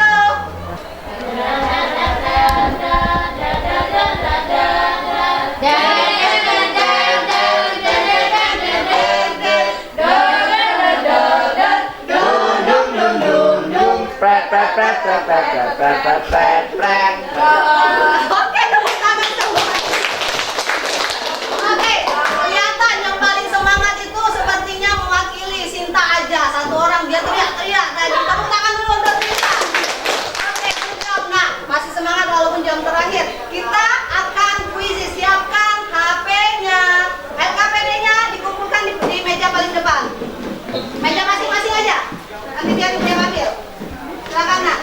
Oke, tepuk tangan semua. Oke, kelihatan yang paling semangat itu sepertinya mewakili Sinta aja. Satu orang dia teriak-teriak tadi. Tepuk tangan dulu untuk Sinta. Oke, good job. Nah, masih semangat walaupun jam terakhir. Kita akan kuis, siapkan HP-nya. LKPD-nya dikumpulkan di meja paling depan. Meja masing-masing aja. Nanti dia ambil. Silakan nak.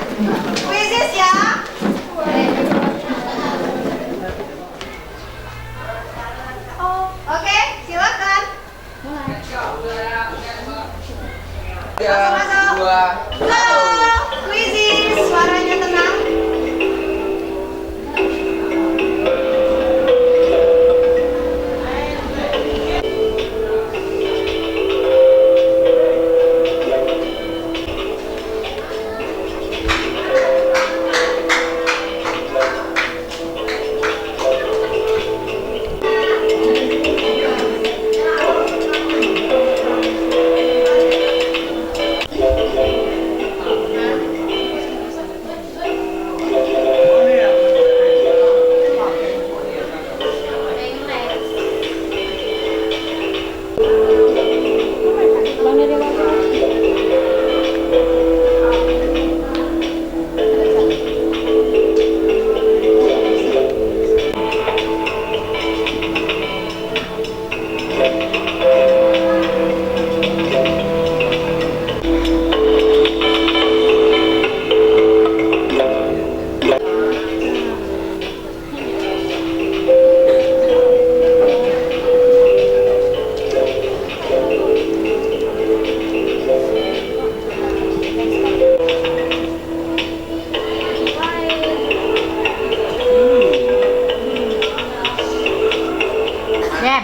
Kuisis ya. Oke, silakan. Masuk. Go, kuisis. Suaranya tenang.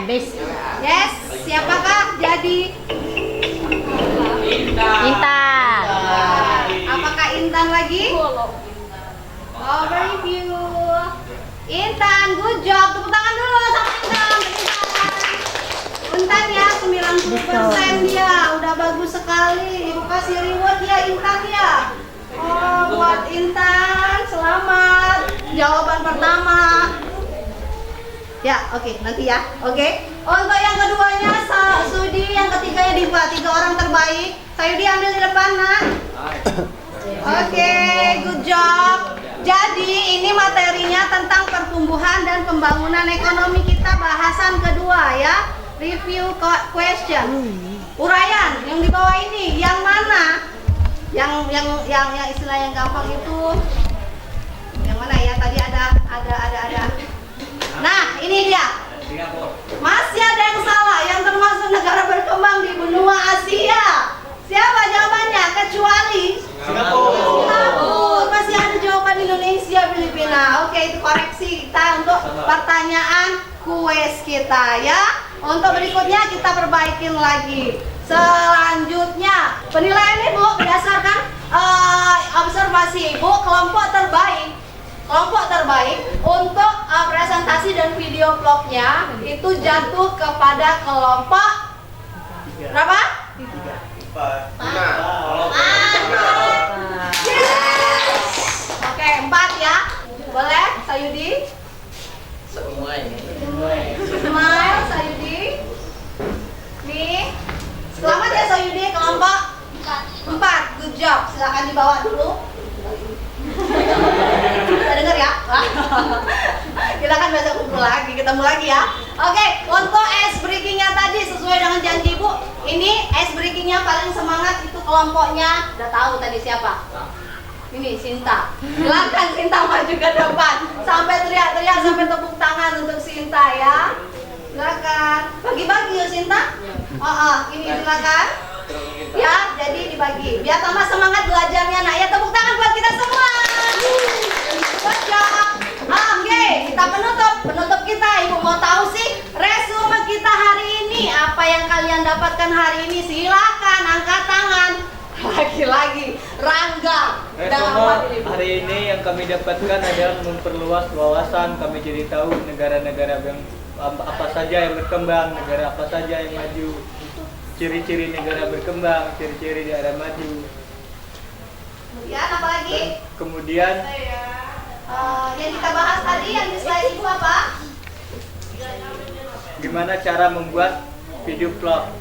Yes, siapakah jadi Intan? Apakah Intan lagi? Overview. Intan, good job. Tepuk tangan dulu sama Intan. Intan ya, 90% dia. Udah bagus sekali. Ibu kasih reward ya Intan ya. Oh, buat Intan, selamat. Jawaban pertama. Ya, oke, nanti ya. Oke. Untuk yang keduanya Sudi, yang ketiganya Diva, 3 orang terbaik. Sayudi ambil di depan, Nak. Oke, good job. Jadi ini materinya tentang pertumbuhan dan pembangunan ekonomi kita, bahasan kedua ya. Review question. Uraian yang di bawah ini yang mana? Yang istilah yang gampang itu yang mana ya? Tadi ada. Nah, ini dia. Masih ada yang salah, yang termasuk negara berkembang di benua Asia. Siapa jawabannya? Kecuali Singapura. Masih ada jawaban Indonesia, Filipina. Oke, itu koreksi kita untuk pertanyaan kuis kita ya. Untuk berikutnya kita perbaikin lagi. Selanjutnya penilaian Ibu berdasarkan observasi Ibu, kelompok terbaik untuk presentasi dan video vlognya itu jatuh kepada kelompok berapa? 4. Oke, 4 ya. Boleh, Sayudi? Semua ini. Smile, Sayudi. Nih. Selamat ya Sayudi, kelompok 4. Good job. Silakan dibawa dulu. Kita dengar ya. Kita kan besok kumpul lagi, ketemu lagi ya. Oke, untuk ice breakingnya tadi sesuai dengan janji Ibu, ini ice breakingnya paling semangat itu kelompoknya. Udah tahu tadi siapa? Ini Sinta. Silakan Sinta maju ke depan. Sampai teriak-teriak, sampai tepuk tangan untuk Sinta ya. Silakan. Bagi-bagi yuk Sinta. Ini silakan. Ya, jadi dibagi. Biar tambah semangat belajarnya nak. Ya, tepuk tangan buat kita semua. Oke, kita penutup kita. Ibu mau tahu sih resume kita hari ini, apa yang kalian dapatkan hari ini? Silakan angkat tangan. Lagi-lagi Rangga. Resume hari ini yang kami dapatkan adalah memperluas wawasan. Kami jadi tahu negara-negara yang apa saja yang berkembang, negara apa saja yang maju, ciri-ciri negara berkembang, ciri-ciri daerah maju. Kemudian apa lagi? Kemudian yang kita bahas tadi yang di slide itu apa? gimana cara membuat video vlog?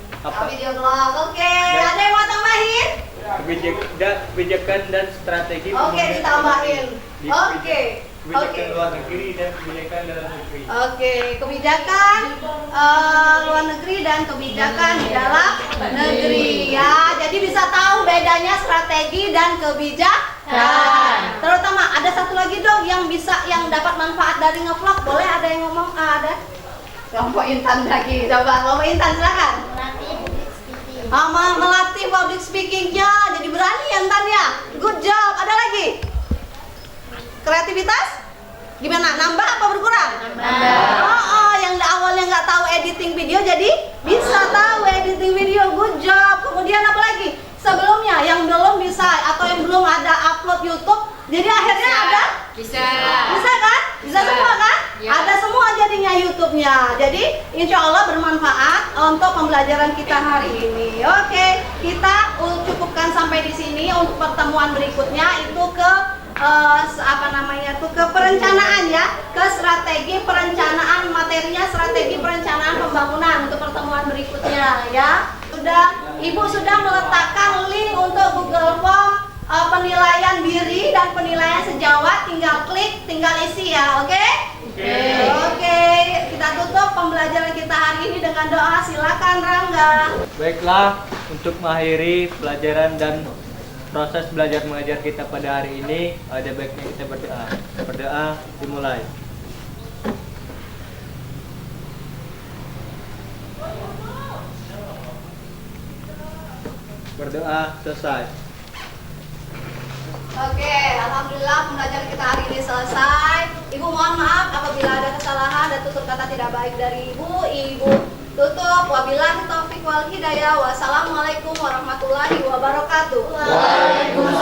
Video vlog. Oke. Ada yang mau tambahin? Kebijakan dan strategi. Oke, ditambahin. Oke. Kebijakan luar negeri dan kebijakan dalam negeri. Oke, kebijakan luar negeri dan kebijakan di dalam negeri ya. Jadi bisa tahu bedanya strategi dan kebijakan. Terutama ada satu lagi dong yang dapat manfaat dari ngevlog. Boleh ada yang ngomong? Ada? Kelompok Intan lagi. Coba kelompok Intan silakan. Melatih public speakingnya. Jadi berani ya Intan ya. Good job. Ada lagi? Kreativitas? Gimana? Nambah apa berkurang? Nambah. Yang awalnya nggak tahu editing video jadi bisa tahu editing video. Good job. Kemudian apa lagi? Sebelumnya yang belum bisa atau yang belum ada upload YouTube, jadi akhirnya ada? Bisa kan? Bisa semua kan? Ya. Ada semua jadinya YouTube-nya. Jadi insya Allah bermanfaat untuk pembelajaran kita hari ini. Oke, kita cukupkan sampai di sini. Untuk pertemuan berikutnya itu ke ke perencanaan ya, ke strategi perencanaan materinya, strategi perencanaan pembangunan untuk pertemuan berikutnya ya. Ibu sudah meletakkan link untuk Google Form penilaian diri dan penilaian sejawat, tinggal klik, tinggal isi ya, oke? Oke, kita tutup pembelajaran kita hari ini dengan doa. Silakan Rangga. Baiklah, untuk mengakhiri pelajaran dan proses belajar mengajar kita pada hari ini, ada baiknya kita berdoa. Berdoa dimulai. Berdoa selesai. Oke, alhamdulillah pembelajaran kita hari ini selesai. Ibu mohon maaf apabila ada kesalahan dan tutur kata tidak baik dari Ibu. Ibu tutup. Wabillahi taufiq wal hidayah. Wassalamualaikum warahmatullahi wabarakatuh. Waalaikumsalam.